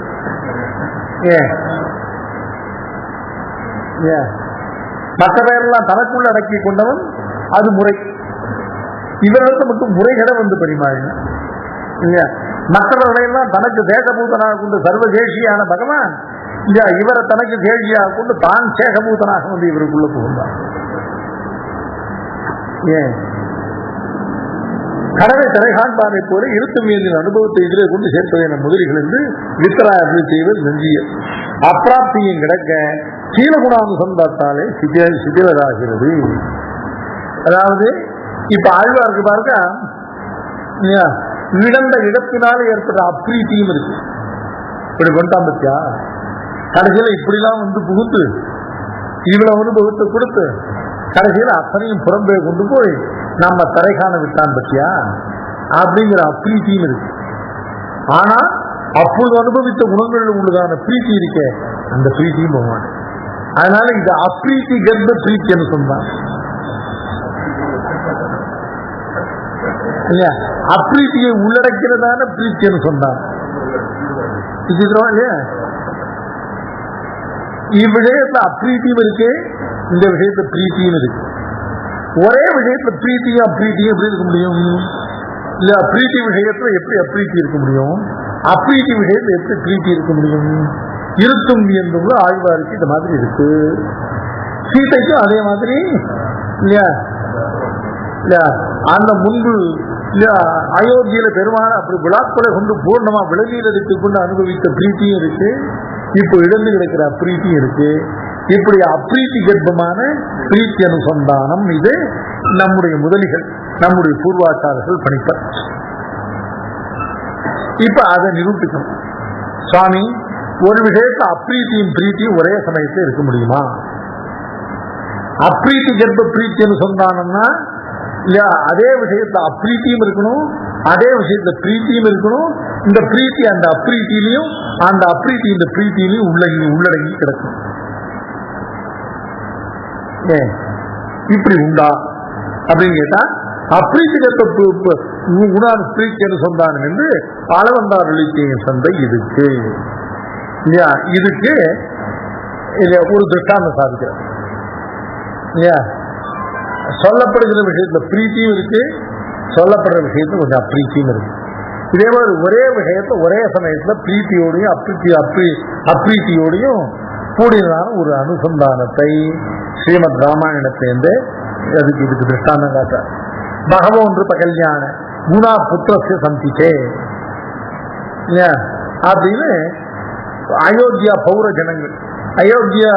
மற்ற பெயரெல்லாம் தனக்குள்ள அடக்கி கொண்டவன், அது முறை. இவரிடத்தை மட்டும் முறைகளை வந்து பரிமாறின. மற்றவர்களையெல்லாம் தனக்கு தேசபூதனாக கொண்டு சர்வதேசியான பகவான் இவரை தனக்கு தேசியாக கொண்டு தான் சேகபூதனாக வந்து இவருக்குள்ள புகுந்தார். கடவை தலை காண்பானை போல இருத்தும் என்ற அனுபவத்தை இதிலே கொண்டு சேர்ப்பதை நம் முதலிகள் என்று வித்தராயர்கள் செய்வது நெஞ்சிய அப்பிராப்தியும் கிடக்க சீலகுணானுசந்தாத்தாலே சிதிலராகிறது. அதாவது இப்ப ஆழ்வாருக்கு பாருங்க, இழந்த இடத்தினால ஏற்பட்ட அப்ரீத்தியும் இருக்கு. இப்படி கொண்டாம் பத்தியா கடைசியில இப்படிலாம் வந்து புகுத்து இவ்வளவு அனுபவத்தை கொடுத்து கடைசியில் அத்தனையும் புறம்பே கொண்டு போய் நம்ம தரை காண விட்டான் பத்தியா அப்படிங்கிற அப்ரீத்தியும் இருக்கு. ஆனா அப்போது அனுபவித்த குணங்கள் உள்ளதான பிரீத்தி இருக்க, அந்த பிரீத்தியும் போவான். அதனால இது அப்ரீத்தி கர்ப்ப பிரீத்தின்னு சொன்னான் இல்லையா, அப்ரீத்தியை உள்ளடக்கிறதான பிரீத்தின்னு சொன்னான் இல்லையா. இவ்விஷயத்துல அப்ரீத்தியும் இருக்கு, இந்த விஷயத்துல பிரீத்தியும் இருக்கு. ஒரே விஷயத்துல பிரீத்தியும் அப்ரீத்தியும் எப்படி இருக்க முடியும் இல்ல? பிரீத்தி விஷயத்துல எப்படி அப்ரீத்தி இருக்க முடியும்? அப்ரீத்தி விஷயத்துல எப்படி பிரீத்தி இருக்க முடியும்? இருத்தும் என்பது ஆழ்வாருக்கு இந்த மாதிரி இருக்கு, சீதைக்கும் அதே மாதிரி இல்லையா. அந்த முன்பு அயோத்தியில பெருமான அப்படி விழாக்களை கொண்டு பூர்ணமா விளநீர் எடுத்துக் கொண்டு அனுபவித்த பிரீத்தியும் இருக்கு. இப்போ இழந்து கிடக்கிற அப்ரீத்தி இருக்கு. இப்படி அப்ரீத்தி கர்ப்பமான பிரீத்தி அனுசந்தானம் இது நம்முடைய முதலிகள், நம்முடைய பூர்வாச்சாரர்கள் பணிப்பர். இப்ப அதை நிரூபிக்கணும். சுவாமி, ஒரு விஷயத்தை அப்ரீத்தியும் பிரீத்தியும் ஒரே சமயத்தில் இருக்க முடியுமா? அப்ரீத்தி கர்ப்ப பிரீத்தி அனுசந்தானம்னா இல்லையா, அதே விஷயத்துல அப்ரீத்தியும் இருக்கணும், அதே விஷயத்துல பிரீத்தியும் இருக்கணும். இந்த பிரீத்தி அந்த அப்ரீத்திலையும், அந்த அப்ரீத்தி இந்த பிரீத்திலையும் உள்ளடங்கி கிடக்கும். இப்படி உண்டா அப்படின்னு கேட்டா, அப்ரீத்தி கர்ப்ப குணான் பிரீத்தி அனுசந்தானம் என்று ஆளவந்தார் வெளிச்சையின் சந்தை இதுக்கு இல்லையா. இதுக்கு ஒரு திருஷ்டாந்தம் சாதிக்கிறேன் இல்லையா. சொல்லப்படுகிற விஷயத்துல பிரீத்தியும் இருக்கு, சொல்லப்படுற விஷயத்துல கொஞ்சம் அப்ரீத்தியும் இருக்கு. இதே மாதிரி ஒரே விஷயத்தை ஒரே சமயத்துல பிரீத்தியோடையும் அப்ரீத்தியோடையும் கூடியதான ஒரு அனுசந்தானத்தை ஸ்ரீமத் ராமாயணத்திலிருந்து அதுக்கு இதுக்கு திருஷ்டாந்தம் காட்டார். பகவோன்று கல்யாண குணா புத்திரஸ்ய சந்திச்சே அப்படின்னு அயோத்தியா பௌர ஜனங்கள், அயோத்தியா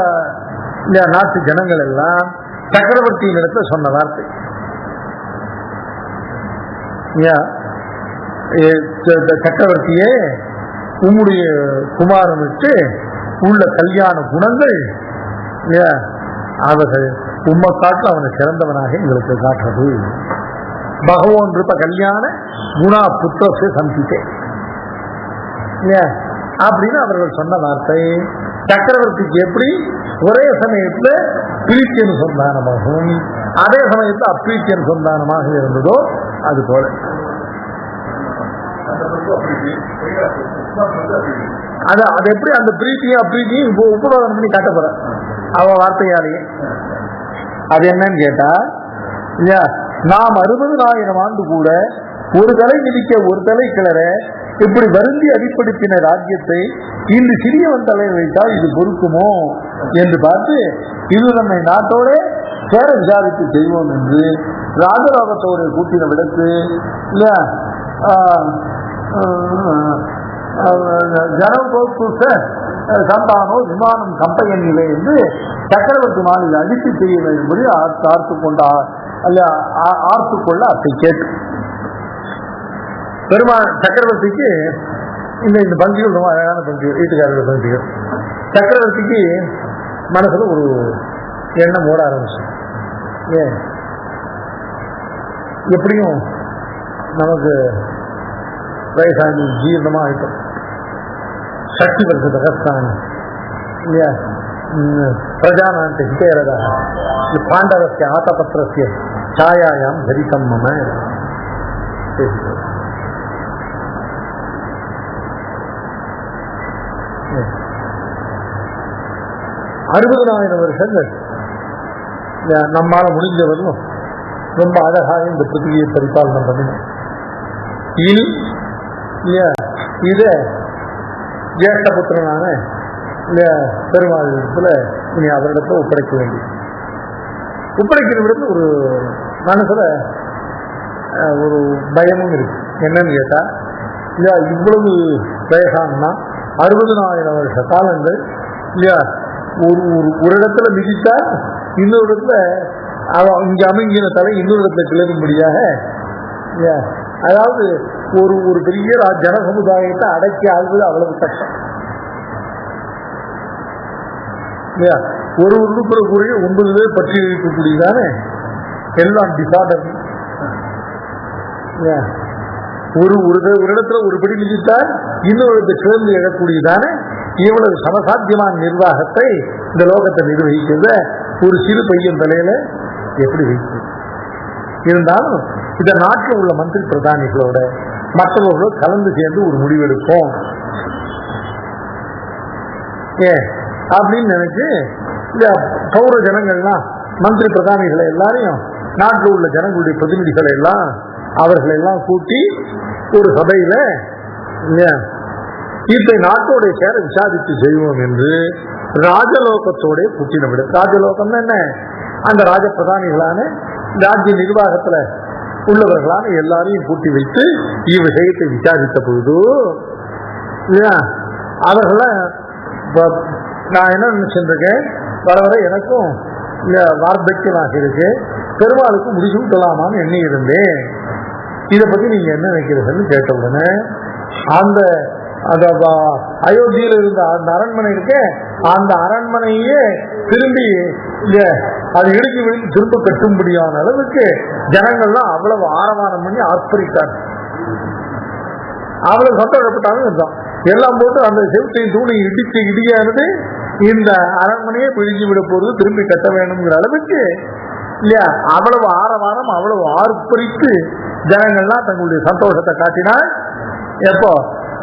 நாட்டு ஜனங்கள் எல்லாம் சக்கரவர்த்தியின் இடத்துல சொன்ன வார்த்தை. சக்கரவர்த்தியே, உம்முடைய குமாரனுக்கு உள்ள கல்யாண குணங்கள் அவர்கள் உம்மை காட்டு அவனை சிறந்தவனாக எங்களுக்கு காட்டுறது. பகவான் இருப்ப கல்யாண குணா புத்திரத்தை சந்தித்தேன் அப்படின்னு அவர்கள் சொன்ன வார்த்தை சக்கரவர்த்திக்கு எப்படி ஒரே சமயத்துல பிரீத்தி அனுசந்தானமாகவும் அதே சமயத்தில் அப்ரீத்தி அனுசந்தானமாக இருந்ததோ அது போல அது எப்படி அந்த பிரீத்தியும் அப்ரீத்தியும் இப்போ உபரோதனம் பண்ணி காட்ட போற அவ வார்த்தையாலேயே. அது என்னன்னு கேட்டா, நாம் 60,000 ஆண்டு கூட ஒரு தலை மிதிக்க ஒரு தலை கிளற இப்படி வருந்தி அடிப்படுத்தின ராஜ்யத்தை இந்த சிறியவன் தலை வைத்தால் இது பொறுக்குமோ என்று பார்த்து இது நம்மை நாட்டோட சேர விசாரித்து செய்வோம் என்று ராஜலோகத்தோடு கூட்டின விடத்து இல்ல ஜனகோபுஷ சந்தானோ விமானம் கம்பையனிலே என்று சக்கரவர்த்தி மாநில அடித்து செய்ய என்பது ஆர்த்து கொண்டார் அல்ல ஆர்த்து கொள்ள அதை கேட்டு பெருமாள் சக்கரவர்த்திக்கு இந்த பங்கிகள் ரொம்ப அழகான பங்கிகள், வீட்டுக்காரர்கள் பங்கிகள். சக்கரவர்த்திக்கு மனசுல ஒரு எண்ணம் ஓட ஆரம்பிச்சு, எப்படியும் நமக்கு வயசாகி ஜீர்ணமா ஆயிட்டோம், சக்தி வருஷத்தை கஷ்டம் இல்லையா, பிரஜானாந்த ஹிதேரதா பாண்டவஸ்ய ஆத்தபத்திரஸ்ய சாயாயாம் தரிசம் மம 60,000 வருஷங்கள் நம்மால முடிஞ்சவர்களும் ரொம்ப அழகாக இந்த பிருத்திவியை பரிபாலனை பண்ணணும். இனி இத ஜேஷ்டபுத்திரனான பெருமாள் இனி அவரிடத்துல ஒப்படைக்க வேண்டிய ஒப்படைக்கிற விடத்துல ஒரு மனசுல ஒரு பயமும் இருக்கு. என்னன்னு கேட்டா, இல்லையா இவ்வளவு வயசானா 60,000 வருஷ காலங்கள் இல்லையா ஒரு இடத்துல மிதித்தா இன்னொரு இடத்துல இங்க அமைங்கின தலை இன்னொரு இடத்துல கிளறும்படியாக, அதாவது ஒரு பெரிய ஜன சமுதாயத்தை அடக்கி ஆள்வது அவ்வளவு கஷ்டம் இல்லையா. ஒரு உறுப்புறக்குரிய 9 பேர் பற்றி இருக்கக்கூடியதானே எல்லாம் டிசார்டர். ஒரு இடத்துல ஒரு படி மிதித்தால் இன்னொரு இடத்தை சேர்ந்து எழக்கூடியதானே இவ்வளவு சமசாத்தியமான நிர்வாகத்தை இந்த லோகத்தை நிர்வகிக்கிறத ஒரு சிறு பையன் தலையில எப்படி வைக்கும். இருந்தாலும் இந்த நாட்டில் உள்ள மந்திரி பிரதானிகளோட மற்றவர்களோட கலந்து சேர்ந்து ஒரு முடிவெடுப்போம் அப்படின்னு நினைச்சு இந்த பௌர ஜனங்கள்லாம் மந்திரி பிரதானிகளை எல்லாரையும் நாட்டில் உள்ள ஜனங்களுடைய பிரதிநிதிகளை எல்லாம் அவர்களை எல்லாம் கூட்டி ஒரு சபையில இதை நாட்டோட சேர விசாரித்து செய்வோம் என்று ராஜலோகத்தோட கூட்டின விட. ராஜலோகம் என்ன, அந்த ராஜ பிரதானிகளான ராஜ்ய நிர்வாகத்துல உள்ளவர்களான எல்லாரையும் கூட்டி வைத்து இவ்விஷயத்தை விசாரித்த பொழுது அவர்களை நான் என்ன நினைச்சிருக்கேன், வர வர எனக்கும் வார்த்தக்கியமாக இருக்கு, பெருமாளுக்கு முடிச்சு விட்டலாமான்னு எண்ணி இருந்தேன். இதை பத்தி நீங்க என்ன நினைக்கிறீங்கன்னு கேட்ட உடனே அந்த அயோத்தியில இருந்த அந்த அரண்மனை இருக்க, அந்த அரண்மனையே திரும்பி அது இடுக்கி விழுந்து திரும்ப கட்டும்படியான அளவுக்கு ஜனங்கள்லாம் அவ்வளவு ஆரவாரம் பண்ணி ஆர்ப்பரித்தார். அவ்வளவு சத்தப்பட்டாலும் இருந்தான். எல்லாம் போட்டு அந்த செவத்தையும் தூணை இடிச்சு இடியானது இந்த அரண்மனையே பிழிஞ்சு விட போறது, திரும்பி கட்ட வேணுங்கிற அளவுக்கு இல்லையா அவ்வளவு ஆரவாரம், அவ்வளவு ஆர்ப்பரித்து ஜனங்கள்லாம் தங்களுடைய சந்தோஷத்தை காட்டினால் எப்போ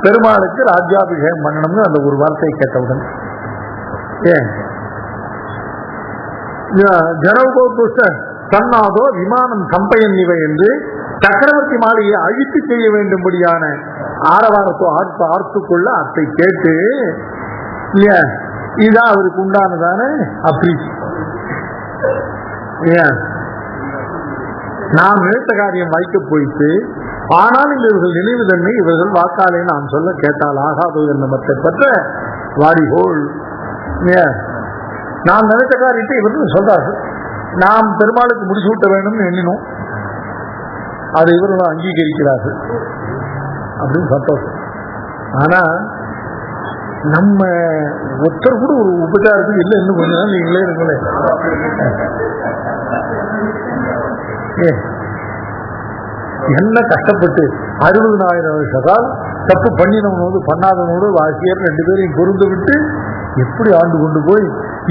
பெருமாளுக்கு ராஜ்யாபிஷேகம் பண்ணணும்னு அந்த ஒரு வார்த்தையை கேட்டவுடன் ஏன் ஜனகோபுஷ்ட தன்னாதோ விமானம் கம்பையன் இவை என்று சக்கரவர்த்தி மாளிகையை அழித்து செய்ய வேண்டும்படியான ஆரவாரத்தோ ஆர்த்துக்கொள்ள அத்தை கேட்டு இல்லையா இதுதான் அவருக்கு உண்டானதான அப்படி நாம் நினைத்த காரியம் வாய்க்க போயிட்டு, ஆனால் இவர்கள் நினைவு தன்மை இவர்கள் வாக்காலே நான் சொல்ல கேட்டால் ஆகாதோ என்ற மற்ற பற்ற வாடிகோள். நாம் நினைத்த காரியத்தை இவர்கள் சொல்றார்கள். நாம் பெருமாளுக்கு முடிச்சு விட்ட வேணும்னு எண்ணினோம், அதை இவர்கள் அங்கீகரிக்கிறார்கள் அப்படின்னு சந்தோஷம். ஆனா நம்ம ஒருத்தர் கூட ஒரு உபச்சாரத்துக்கு இல்லை, இன்னும் கொஞ்ச நாள் நீங்களே இருங்களே. என்ன கஷ்டப்பட்டு 60,000 வருஷத்தால் தப்பு பண்ணினவனோடு பண்ணாதவனோடு வாசியர் 2 பேரையும் பொருந்து விட்டு எப்படி ஆண்டு கொண்டு போய்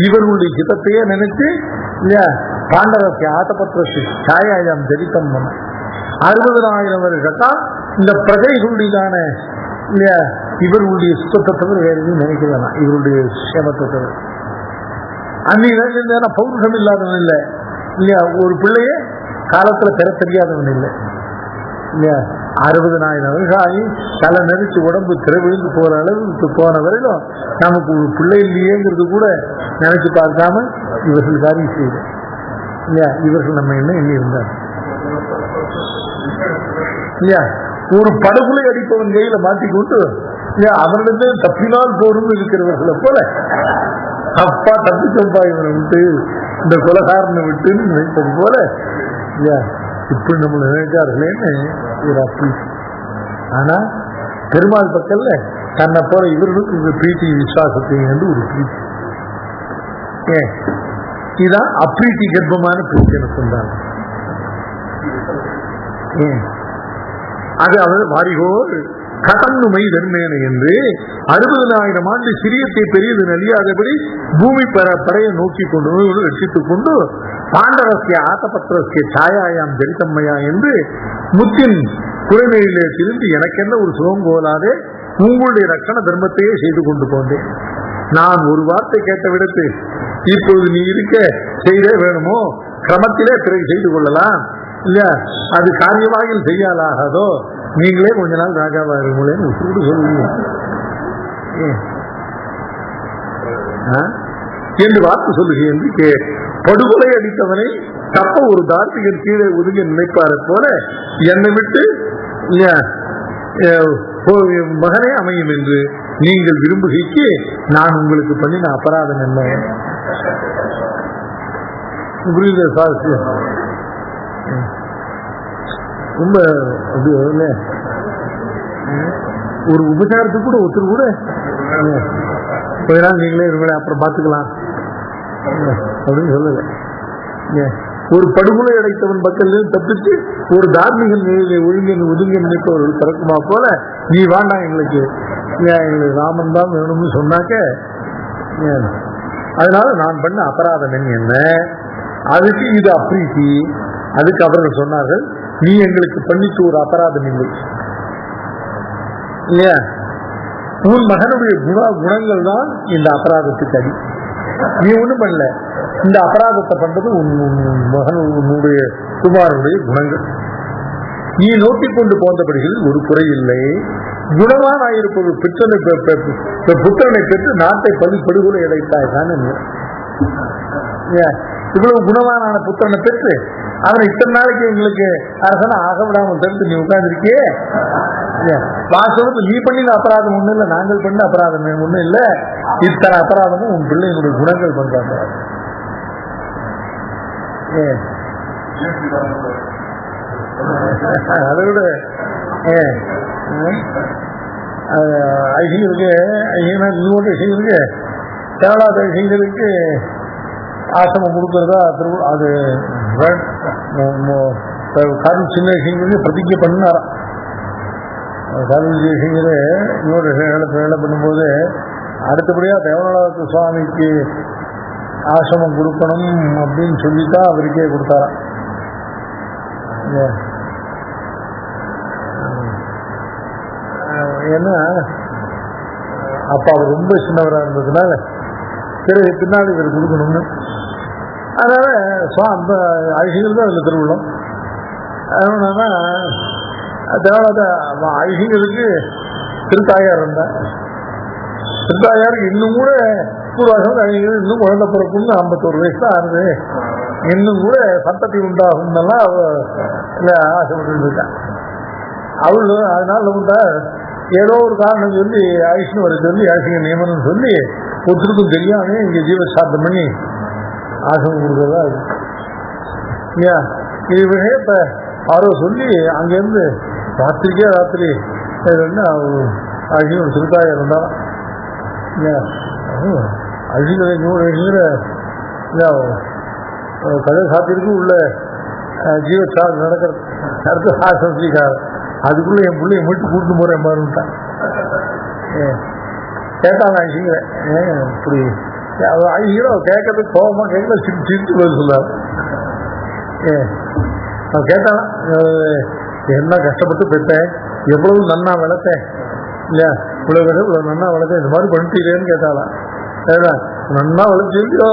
இவர்களுடைய ஹிதத்தையே நினைத்து இல்லையா பாண்டவத்தை ஆட்டப்பத்திரத்தை சாயாயம் தெரித்தம் பண்ண 60,000 வருஷத்தால் இந்த பிரஜைகளுடையதான இல்லையா இவர்களுடைய சுத்தத்தை தவிர வேற எதுவும் நினைக்கிறேன், இவருடைய சேமத்தை தவிர. அன்னைக்கு பௌருஷம் இல்லாதவன் இல்லை இல்லையா, ஒரு பிள்ளைய காலத்துல பெற தெரியாதவன் இல்லை இல்லையா. 60,000 வருஷம் ஆகி தலை நெரிச்சு உடம்பு திரை விழுந்து போற அளவுக்கு போன வரையிலும் நமக்கு ஒரு பிள்ளை இல்லையேங்கிறது கூட நினைச்சு பார்க்காம இவர்கள் காரியம் செய்யுது இல்லையா. இவர்கள் நம்ம என்ன எண்ணி இருந்தார் இல்லையா. ஒரு படுகொலை அடிப்பவன் கையில மாட்டிக்கொண்டு இல்லையா அவனிடத்தே தப்பினால் போரும் இருக்கிறவர்களை போல அப்பா தப்பிச்சப்பா இவனை விட்டு இந்த கொலகாரனை விட்டுன்னு நினைப்பது போல இல்லையா இப்படி நம்மளை நினைச்சார்களேன்னு ஒரு அப்படி. ஆனா பெருமாள் பக்கல்ல தன்னை போல இவர்களுக்கு இந்த பிரீத்தி விசுவாசத்தை என்று ஒரு பிரீத்தி. இதுதான் அப்ரீத்தி கர்ப்பமான பிரீத்தி என சொன்னாங்க. அது அவர் வாரிகோர் கடந்துமை தன்மேன என்று 60,000 ஆண்டு சிறியத்தை பெரியது நலியாதபடி பூமி படையை நோக்கி கொண்டு ரட்சித்துக் கொண்டு பாண்டரஸ்ய ஆத்தபத்திரஸ்ய சாயாயாம் ஜரித்தம்மையா என்று முத்தின் குறைமையிலே திருந்து எனக்கென்ன ஒரு சுகம் போலாதே உங்களுடைய ரட்சண தர்மத்தையே செய்து கொண்டு போந்தேன். நான் ஒரு வார்த்தை கேட்ட விடத்து இப்பொழுது நீ இருக்க செய்தே வேணுமோ கிரமத்திலே பிறகு செய்து கொள்ளலாம் இல்ல, அது காரியமாக செய்யாலாகாதோ, நீங்களே கொஞ்ச நாள் ராஜாவா இருங்களேன்னு உசுடு சொல்லுவீங்க என்று வார்த்தை சொல்லுகிறேன் என்று படுகொலை அடித்தவனை தப்ப ஒரு தார்த்திகன் கீழே ஒதுங்க நினைப்பார போல என்னை விட்டு மகனே அமையும் என்று நீங்கள் விரும்புகைக்கு நான் உங்களுக்கு பண்ணின அபராதம் என்ன புரியுது சார். ரொம்ப ஒரு உபச்சாரத்துக்கு கூட ஒருத்தர் கூட கொஞ்ச நாள் நீங்களே இவங்களே அப்புறம் பார்த்துக்கலாம் அப்படின்னு சொல்லல. ஒரு படுகொலை அடைத்தவன் பக்கத்துல தப்பிச்சு ஒரு தார்மீகன் ஒழுங்கன் ஒதுங்க நினைப்பவர்கள் பிறக்குமா போல நீ வேண்டாம் எங்களுக்கு ராமன் தான் வேணும்னு சொன்னாக்க அதனால நான் பண்ண அபராதம் என்ன, அதுக்கு இது அப்ரீத்தி. அதுக்கு அவர்கள் சொன்னார்கள் நீ எங்களுக்கு பண்ணிட்டு ஒரு அபராதம் இல்லை இல்லையா, உன் மகனுடைய குணங்கள் தான் இந்த அபராதத்துக்கு அடி, நீ ஒண்ணும் பண்ணல, இந்த அபராதத்தை பண்றது உன் மகன் உன்னுடைய குமாரனுடைய குணங்கள், நீ நோக்கிக் கொண்டு போன்றபடிகள் ஒரு குறை இல்லை, குணவான் ஆயிருப்பது புத்திரனை பெற்று நாட்டை படுகொலை அடைத்தாய் தான். இவ்வளவு குணவானான புத்திரனை பெற்று அவன் இத்தனை நாளைக்கு எங்களுக்கு அரசனை ஆக விடாமல் தடுத்து நீ உட்கார்ந்துருக்கியே, வாசலுக்கு நீ பண்ணின அபராதம் ஒண்ணும் இல்லை, நாங்கள் பண்ண அபராதம் ஒண்ணும் இல்லை, இத்தனை அபராதமும் உன் பிள்ளைங்களுடைய குணங்கள் பண்றாங்க. அதோட ஐசிங்களுக்கு இன்னொரு ஐசிங்களுக்கு தேவலாத ஐசிங்களுக்கு ஆசிரமம் கொடுக்கறதா அது காரணம் சின்ன ஐசிங்களுக்கு பிரதிஜை பண்ணாராம். காரணம் ஐசிங்களே இன்னொரு வேலை பண்ணும்போது அடுத்தபடியா தேவநாத சுவாமிக்கு ஆசிரமம் கொடுக்கணும் அப்படின்னு சொல்லித்தான் அவருக்கே கொடுத்தாராம். ஏன்னா அப்ப அவர் ரொம்ப சின்னவராக இருந்ததுனால பிறகு பின்னாடி இவர் கொடுக்கணும்னு, அதனால அந்த ஐசிகள் தான் அதில் திருவிழம். அதனால தேவநாத ஐசிங்களுக்கு திருத்தாயார் இருந்தார். திருத்தாயாருக்கு இன்னும் கூட பூர்வாசம் ஐசிகள் இன்னும் குழந்தை பிறக்கும்னு 51 வயசு தான் ஆகுது, இன்னும் கூட சந்ததி உண்டாகும்னெல்லாம் ஆசைப்பட்டு இருக்கான் அவளு. அதனால உண்டா ஏதோ ஒரு காரணம் சொல்லி ஐஷ்ணு வர சொல்லி ஐசிங்க நியமனம் சொல்லி ஒருத்தருக்கும் தெரியாம இங்க ஜீவசாத்தம் பண்ணி ஆசிரமம் கொடுக்கறதா இருக்கு. இது விஷயத்த யாரோ சொல்லி அங்கேருந்து ராத்திரி ஐசிங்க ஒரு திருத்தாயா இருந்தாலும் ஐசிங்கிற கதை சாத்திற்கு உள்ள ஜீவசா நடக்கிறது அடுத்த ஆசிரமத்திக்கார அதுக்குள்ள என் பிள்ளைய மீட்டு கூட்டு போறேன் பாருட்டான். கேட்டாங்க ஐசிங்கிற இப்படி ஐசிங்கிற கேட்கறதுக்கு கோபமா கேட்கல, சிரிச்சு பதில் சொல்லாரு. அவன் கேட்டான் என்ன கஷ்டப்பட்டு பெற்றேன், எவ்வளவு நன்னா வளர்த்தேன் இல்லையா, இவ்வளவு நன்னா வளர்த்தேன், இந்த மாதிரி பண்ணிட்டீரேன்னு கேட்டாலாம். நன்னா வளர்ச்சியோ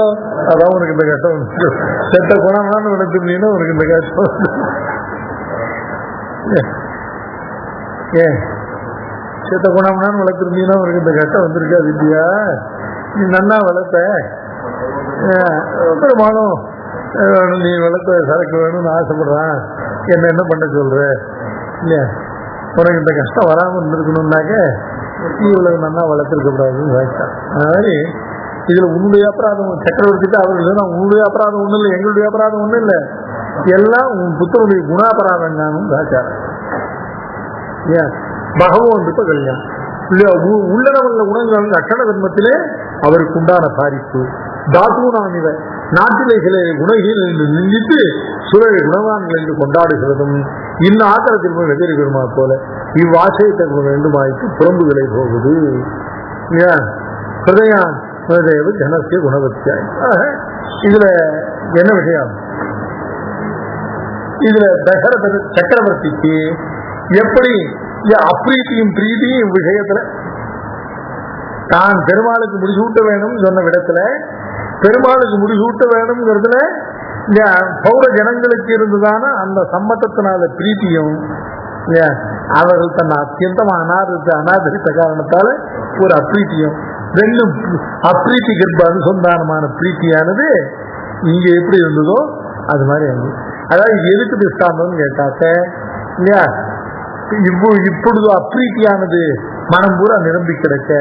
அதான் உனக்கு இந்த கஷ்டம் வந்து, செத்த குணமானு வளர்த்துருந்தீங்கன்னா உனக்கு இந்த கஷ்டம் செத்த குணம்னான்னு வளர்த்துருந்தீங்கன்னா உனக்கு இந்த கஷ்டம் வந்திருக்காது இல்லையா, நீ நன்னா வளர்த்த பெரும்பாலும் நீ வளர்த்த சரக்கு வேணும்னு ஆசைப்படுறான், என்ன பண்ண சொல்ற இல்லையா, உனக்கு இந்த கஷ்டம் வராமல் இருந்திருக்கணும்னாக்க நீ இவ்வளவு நன்னா வளர்த்துருக்க கூடாதுன்னு கேட்டான். அது மாதிரி இதுல உன்னுடைய அபராதம் சக்கரவர்த்திட்டு அவர்கள் உன்னுடைய அபராதம் ஒண்ணும் இல்லை, எங்களுடைய அபராதம் ஒண்ணும் இல்லை, எல்லாம் உன் புத்தருடைய குணாபராதம் தானும் ஆச்சாரம். ஏன் பகவான் இப்ப கல்யாணம் உள்ளனவங்கள குணங்கள் அக்ஷண தர்மத்திலே அவருக்கு உண்டான பாதிப்பு தாத்துவனான் இவ நாட்டிலே சில குணகில் என்று நிந்தித்து சுரவை குணவான்கள் என்று கொண்டாடுகிறதும் இன்ன ஆக்கரத்தில் போய் வெதிரிகிறமா போல இவ்வாசயத்தை வேண்டுமாய்த்து புறம்புகளை போகுது. ஏன் ஹிருதயான் ஹிருதயவு ஜனசிய குணவத்தியாய். இதுல என்ன விஷயம், இதுல தசரத சக்கரவர்த்திக்கு எப்படி அப்ரீத்தியும் பிரீதியும் விஷயத்துல தான் பெருமாளுக்கு முடிசூட்ட வேணும் சொன்ன விடத்துல பெருமாளுக்கு முடிசூட்ட வேணும்ங்கிறதுல பௌர ஜனங்களுக்கு இருந்ததான அந்த சம்மத்தத்தினால பிரீத்தியும் அவர்கள் தன்னை அத்தியந்தமா அனாதரித்த காரணத்தால ஒரு அப்ரீத்தியும் ரெண்டும் அப்ரீத்தி கர்ப்ப அனுசந்தானமான பிரீத்தியானது இங்க எப்படி இருந்ததோ அது மாதிரி இருந்தது. அதாவது எதுக்கு திஷ்டாந்தம்னு கேட்டாக்க இல்லையா, இப்பொழுது அப்ரீத்தியானது மனம் பூரா நிரம்பி கிடக்க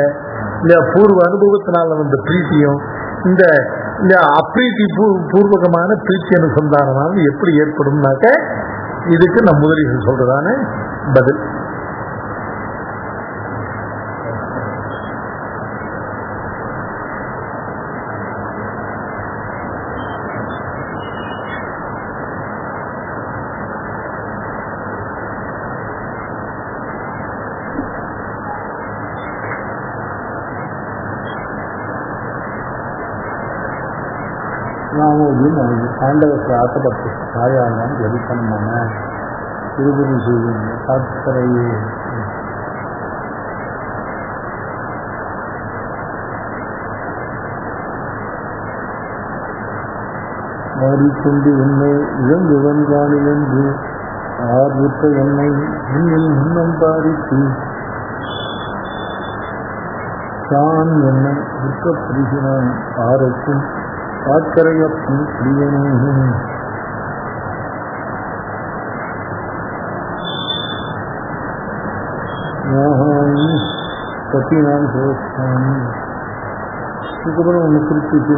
இல்லையா, பூர்வ அனுபவத்தினால வந்த பிரீத்தியும் இந்த அப்ரீத்தி பூர்வகமான பிரீத்தி அனுசந்தானமானது எப்படி ஏற்படும்னாக்க இதுக்கு நம் முதலிகள் சொல்றதான பதில். ஆண்டவருக்கு ஆசைப்பட்டு தாயானால் எதிர்ப்பணமான திருப்பதி செய்யும் காத்தரையே மாறிக்கொண்டு என்னை இழந்துவன் காணிலென்று ஆர்வுற்ற என்னை இன்னும் முன்னம் பாரித்து தான் என்னை விற்கப்படுகிறான் ஆரைக்கும் காக்கரையப்பும் பிரியனும் மோகாமி பத்தினான் சோஸ்தாமி. அதுக்கப்புறம் ஒன்று குறிப்பிட்டு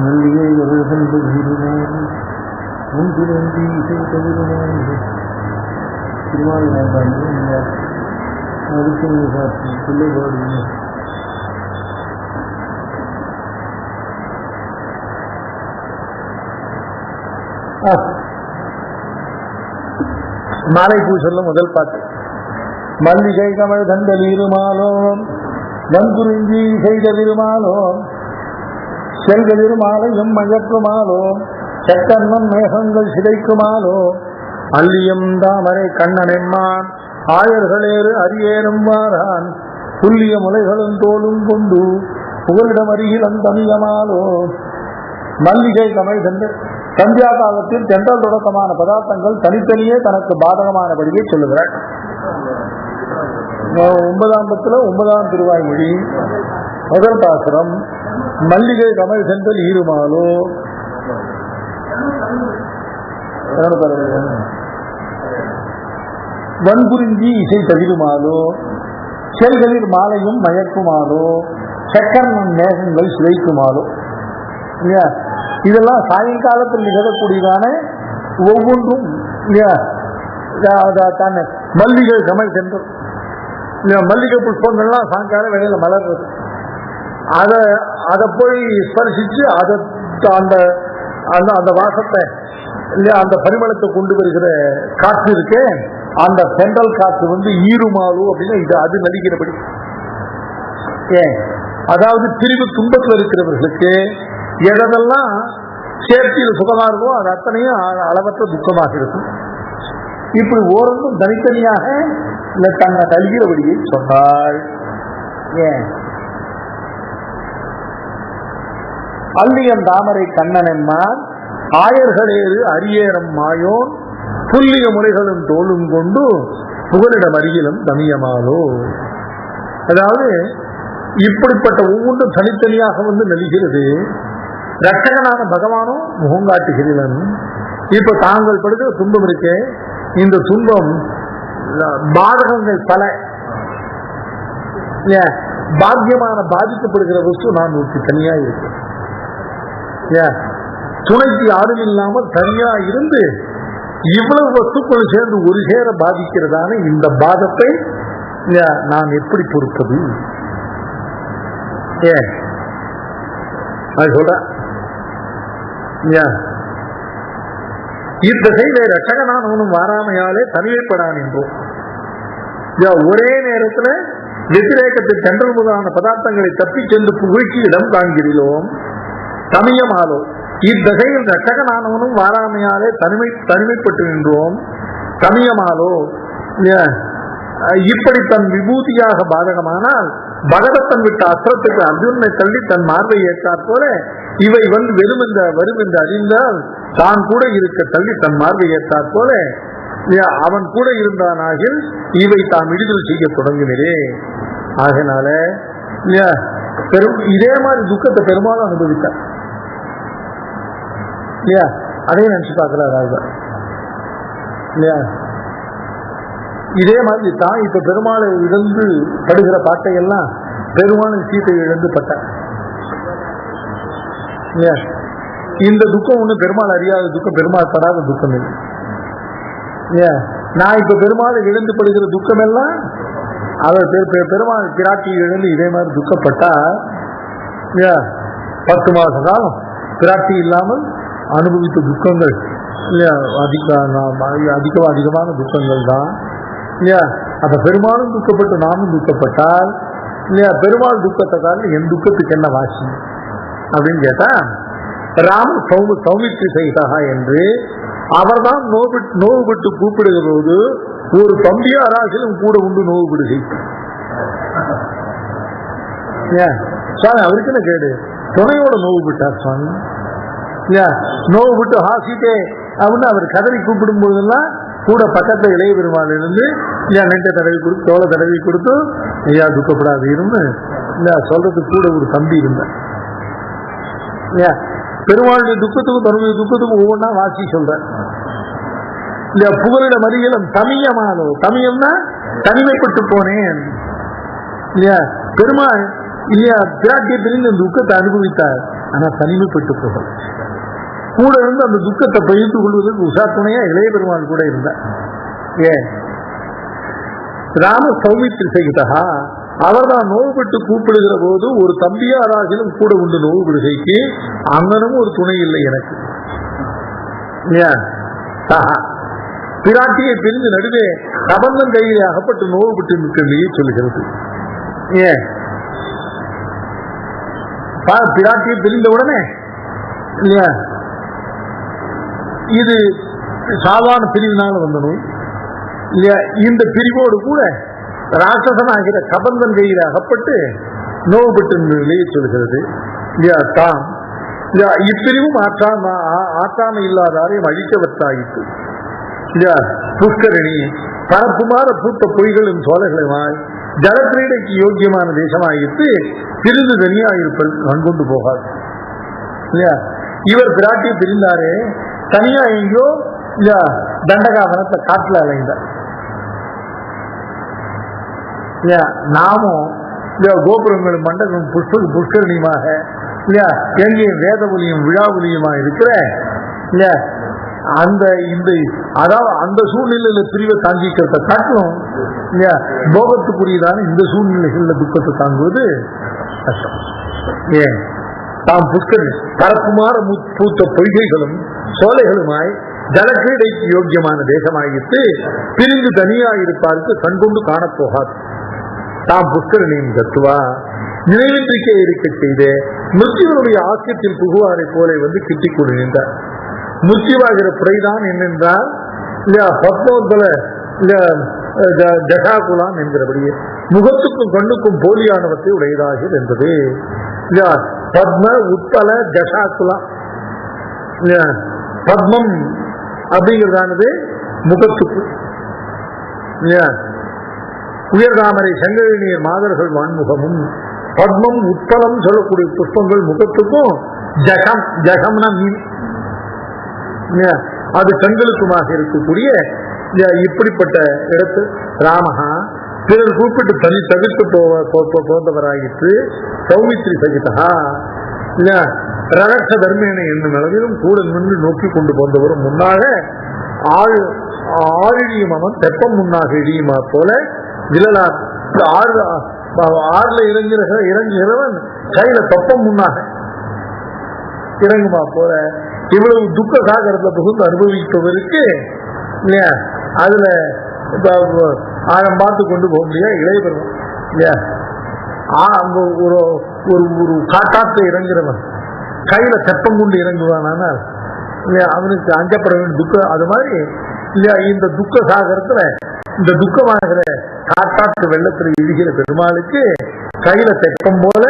மல்லிகை அவர்கள் முன்பிறந்தி இசை தவிரமாக திருமால் வேண்டாங்க அதுக்கு சாட்சி பிள்ளை பாடுங்க. மாலை பூ சொல்ல முதல் பாட்டு. மல்லிகை கமல் தந்த வீருமாலோம் வங்குறிஞ்சி செய்த விருமாலோம் செல்கதிருமாலையும் மயக்குமாலோ செக்கன்னம் மேகங்கள் சிதைக்குமாலோ அல்லியம் தாமரை கண்ணனெம்மான் ஆயர்களேறு அரியேறும் வாரான் புல்லிய முலைகளும் தோளும் கொண்டு புகலிடம் அருகில் அந்தமியமாலோ. மல்லிகை கமல் சென்று சந்தியா காலத்தில் தென்றல் தொடக்கமான பதார்த்தங்கள் தனித்தனியே தனக்கு பாதகமானபடியே சொல்லுகிறார். 9ஆம் பத்துல 9ஆம் திருவாய்மொழி முதல் பாசுரம். மல்லிகை கமல் சென்றல் ஈருமாலோ வன்புரிஞ்சி இசை தவிருமாலோ செல்களில் மாலையும் மயக்குமாலோ செக்கன்னம் மேகங்கள் சிதைக்குமாலோ. இல்லையா, இதெல்லாம் சாயங்காலத்தில் நிகழக்கூடியதான ஒவ்வொன்றும் இல்லையா. மல்லிகை கமல் சென்றல் இல்லையா, மல்லிகை புஷ்பங்கள்லாம் சாயங்காலம் வேலையில மலர்றது. அதை போய் ஸ்பர்சிச்சு அந்த அந்த வாசத்தை இல்லையா, அந்த பரிமளத்தை கொண்டு வருகிற காற்று இருக்கே, அந்த சென்ட்ரல் காற்று ஈருமாலு அப்படின்னு இது அது நடிக்கிறபடி. ஏன், அதாவது பிரிவு துன்பத்தில் இருக்கிறவர்களுக்கு எதெல்லாம் சேர்த்தியில் சுகமா இருக்கோ அது அத்தனையும் அளவற்ற துக்கமாக இருக்கும். இப்படி ஓரொன்றும் தனித்தனியாக தன்னை நல்கிறபடியை சொன்னாள். ஏன், அல்லியம் தாமரை கண்ணனெம்மான் ஆயர்களேறு அரியேறம் மாயோன் புல்லிய முறைகளும் தோளும் கொண்டு புகலிடம் அருகிலும் தமியமாலோ. அதாவது இப்படிப்பட்ட ஒவ்வொன்றும் தனித்தனியாக நலிகிறது. ரட்சகனான பகவானும் முகங்காட்டுகிறீன். இப்ப தாங்கள் படுகிற துன்பம் இருக்கே, இந்த துன்பம் பாதகங்கள் பல. பாக்கியமான பாதிக்கப்படுகிற வஸ்து நான் ஒரு தனியா இருக்கு. துணைக்கு யாரும் இல்லாமல் தனியா இருந்து இவ்வளவு வஸ்துக்கள் சேர்ந்து ஒரு சேர பாதிக்கிறதான இந்த பாதத்தை நான் எப்படி பொறுப்பது? சொல்ற இத்தகைய ரட்சகனானவனும் வாராமையாலே தனிமைப்படான் என்றோம். ஒரே நேரத்தில் வெத்திரேக்கத்தில் சென்றல் முதலான பதார்த்தங்களை தப்பி சென்று புகழ்ச்சி இடம் காண்கிறோம். தமியமாலோ இத்தகையில் ரட்சகனானவனும் வாராமையாலே தனிமைப்பட்டு நின்றோம். தமியமாலோ இப்படி தன் விபூதியாக பாதகமானால் பகதத்தன் விட்ட அஸ்திரத்துக்கு அர்ஜுனனை தள்ளி தன் மார்பை ஏற்றாற் போல இவை வரும் என்று அறிந்தால் தான் கூட இருக்க தள்ளி தன் மார்பை ஏற்றாற் போல அவன் கூட இருந்தானாகில் இவை தாம் விடுதல் செய்ய தொடங்கினரே. ஆகினால இதே மாதிரி துக்கத்தை பெரும்பாலும் அனுபவித்தார். இல்லையா, அதையும் நினைச்சு பார்க்கிறார். இல்லையா, இதே மாதிரி தான் இப்ப பெருமாளை இழந்து படுகிற பாட்டையெல்லாம் பெருமாளும் சீத்தை இழந்து பட்டார். இந்த துக்கம் ஒண்ணு பெருமாள் அறியாத துக்கம், பெருமாள் படாத துக்கம் இல்லை. நான் இப்ப பெருமாளை இழந்து படுகிற துக்கம் எல்லாம் அவர் பெருமாள் பிராட்டி இழந்து இதே மாதிரி துக்கப்பட்டா 10 மாச காலம் பிராட்டி இல்லாமல் அனுபவித்த துக்கங்கள் இல்லையா, அதிகமான துக்கங்கள் தான் இல்லையா. அந்த பெருமாளும் துக்கப்பட்டு நாமும் துக்கப்பட்டால் இல்லையா, பெருமாள் துக்கத்தை காரணம் என் துக்கத்துக்கு என்ன வாசி அப்படின்னு கேட்டா, ராம சௌமித்ரி சைதா என்று அவர்தான் நோவுபட்டு கூப்பிடுகிற போது ஒரு தம்பியாராசிலும் கூட உண்டு நோவுபடுகை. சுவாமி அவருக்கு என்ன கேடு, துணையோட நோவு விட்டார் சுவாமி. நோவு விட்டு ஹாசிட்டே அப்படின்னு அவர் கதறி கூப்பிடும் போதெல்லாம் கூட பக்கத்துல இளைய பெருமாள் இருந்து ஐயா நெட்டை தடவி கொடுத்து தோலை தடவி கொடுத்து ஐயா துக்கப்படாது இருந்து இல்ல சொல்றதுக்கு கூட ஒரு தம்பி இருந்தேன். பெருமாளுடைய துக்கத்துக்கும் தன்னுடைய துக்கத்துக்கும் ஒவ்வொன்றா வாசி சொல்றேன். இல்ல புகலிட மறியலும் தமியமானோ, தமியம்னா தனிமைப்பட்டு போனேன் இல்லையா. பெருமாள் இல்லையா பிராட்டியை பிரிந்து அந்த துக்கத்தை அனுபவித்தார். ஆனா தனிமைப்பட்டு போகல. கூட இருந்து அந்த துக்கத்தை பகிர்ந்து கொள்வதற்கு உஷா துணையா இளைய பெருமாள் கூட இருந்தார். ஏன் ராம சௌமித்ரி சகிதா அவர்தான் நோவுபட்டு கூப்பிடுகிற போது ஒரு தம்பியாராகிலும் கூட உண்டு நோவுபடுகைக்கு அங்கனும் ஒரு துணை இல்லை எனக்கு. பிராட்டியை பிரிந்து நடுவே கபந்தன் கையிலே அகப்பட்டு நோவுபட்டு நிற்கிறதையே சொல்லுகிறது. ஏன் பிராட்டியை பிரிந்த உடனே இல்லையா இது சாதாரண பிரிவினால வந்த நோய் இல்லையா. இந்த பிரிவோடு கூட ராட்சசனாகிற கபந்தன் கையில் அகப்பட்டு நோவுபட்டு நிலையை சொல்கிறது இல்லையா. தாம் இப்பிரிவும் ஆற்றாமை இல்லாதாரையும் அழிக்கவற்றாயிற்று இல்லையா. புஷ்கரணி பரப்புமாற பூத்த பொய்களும் சோலைகளுமாய் ஜலக்கிரீடைக்கு யோக்கியமான தேசமாயிற்று பிரிந்து தனியாயிருப்பது கண்கொண்டு போகாது இல்லையா. இவர் பிராட்டியை பிரிந்தாரே தனியா எங்கேயோ இல்ல தண்டகாவனத்தை காட்டுல அலைந்தார். நாமும் கோபுரங்களும் மண்டபம் புஷ்கரணியுமாக இல்லையா எங்கேயும் வேத ஒலியும் விழா ஒலியுமா இருக்கிற இல்லையா அந்த இந்த அதாவது அந்த சூழ்நிலையில பிரிவை தாங்கிக்கிறத காட்டும் இல்லையா. போகத்துக்குரியதான இந்த சூழ்நிலைகள்ல துக்கத்தை தாங்குவது கஷ்டம். ஏன் தாம் புஷ்கரணி பரப்புமாற பூத்த பொய்கைகளும் சோலைகளுமாய் ஜலக்கிரீடைக்கு யோக்கியமான தேசமாயிட்டு பிரிந்து தனியாயிருப்பாருக்கு கண்கொண்டு காணப்போகாது. தாம் புஷ்கரணியின் தத்துவா நினைவின்றிக்கே இருக்க செய்து மிருத்யுவனுடைய ஆசியத்தில் புகுவாரை போல வந்து கிட்டிக் கொண்டு நின்றார். மிருத்யுவாகிற புரைதான் என்னென்றால் இல்லையா பத்மோத்பல ஜகாகுலாம் என்கிறபடியே முகத்துக்கும் கண்ணுக்கும் போலியானவற்றை உடையதாக இருந்தது. பத்ம உட்பல ஜஷாக்குலாம் பத்மம் அப்படிங்கிறதானது முகத்துக்கு உயர்தாமரை செங்கழிநீர் மாதர்கள் வான்முகமும் பத்மம் உட்பலம் சொல்லக்கூடிய புஷ்பங்கள் முகத்துக்கும் ஜகம் ஜகம்னா மீன் அது கண்களுக்குமாக இருக்கக்கூடிய இப்படிப்பட்ட இடத்து ராமஹா பிறர் கூப்பிட்டு தனி தவிர்த்து போந்தவராயிற்று சௌமித்ரி சகிதா ரகட்ச தர்மேன என்னும் அளவிலும் கூட நின்று நோக்கி கொண்டு போந்தவரும் முன்னாக ஆழியும் அவன் தெப்பம் முன்னாக இழியுமா போல விழலார் ஆறுல இறங்குகிறவன் கையில தெப்பம் முன்னாக இறங்குமா போல இவ்வளவு துக்க சாகரத்தை புகுந்து அனுபவிப்பவருக்கு இல்லையா அதுல ஆழம் பார்த்து கொண்டு போக முடியாது. இளைய பெறுவோம் இல்லையா அங்க ஒரு ஒரு காட்டாற்ற இறங்குறவன் கையில தெப்பம் கொண்டு இறங்குவானா இல்லையா அவனுக்கு அஞ்சப்பட வேண்டிய துக்கம். அது மாதிரி இல்லையா இந்த துக்க சாகரத்துல இந்த துக்கமாகிற காட்டாற்று வெள்ளத்துல இழுகிற பெருமாளுக்கு கையில தெப்பம் போல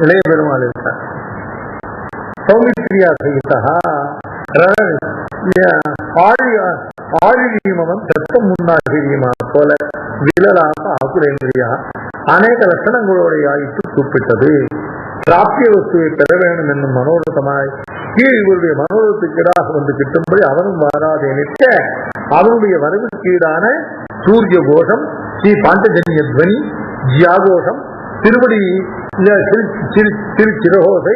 இளைய பெருமாள் இருக்கார். சௌமித்ரியா சகிதா ஆழியமவன் தெப்பம் முன்னாகிரியுமா போல விழலாக ஆகுரேந்திரியா அநேக லட்சணங்களோடைய ஆயிட்டு கூப்பிட்டது. பிராப்திய வஸ்துவை பெற வேண்டும் என்னும் மனோரதமாய் கீழ் இவருடைய மனோரத்துக்கீடாக வந்து கிட்டும்படி அவனும் வாராதே நிற்க அவனுடைய வரவுக்கீடான சூரிய கோஷம் ஸ்ரீ பாண்டஜன்ய துவனி ஜியாகோஷம் திருவடி திருச்சிரகோசை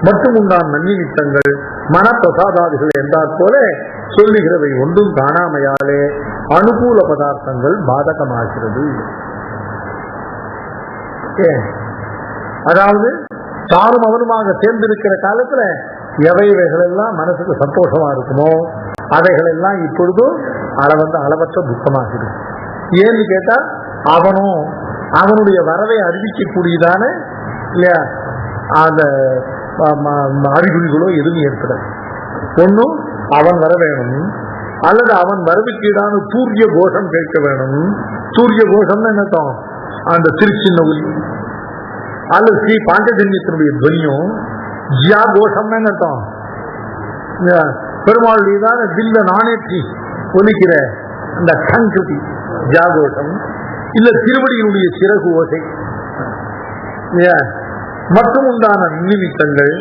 மற்றும் உண்டான நன்னிமித்தங்கள் மனப்பிரசாதாதிகள் என்றாற் போல சொல்லுகிறவை ஒன்றும் காணாமையாலே அனுகூல பதார்த்தங்கள் பாதகமாகிறது. அதாவது தானும் அவனுமாக சேர்ந்திருக்கிற காலத்துல எவைகள் எல்லாம் மனசுக்கு சந்தோஷமா இருக்குமோ அவைகள் எல்லாம் இப்பொழுதும் அளவற்ற துக்கமாகிறது. ஏன்னு கேட்டா அவனும் அவனுடைய வரவை அறிவிக்கக்கூடியதான இல்லையா அந்த அறிகுறிகளோ எதுவும் ஏற்படாது. ஒன்னும் அவன் வர வேணும் அல்லது அவன் வரவுக்கீடான சூரிய கோஷம் கேட்க வேணும். சூரிய கோஷம்னு என்னத்தோம் அந்த திருச்சின்ன ஒலி அல்லது ஸ்ரீ பாண்டஜன்யத்தினுடைய துவனியும் ஜியா கோஷம்னு என்னத்தோம் பெருமாளுடையதான வில்ல நாணேற்றி ஒலிக்கிற அந்த சங்கிருதி ஜாகோஷம், இல்ல திருவடியினுடைய சிறகு ஓசை மற்றும் உண்டான நிமித்தங்கள்,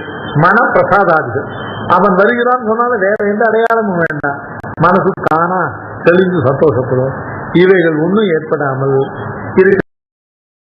மன பிரசாதாதிகள். அவன் வருகிறான் சொன்னாலும் வேற எந்த அடையாளமும் வேண்டாம், மனசு தானா தெளிந்து சந்தோஷப்படும். இவைகள் ஒன்றும் ஏற்படாமல் இருக்க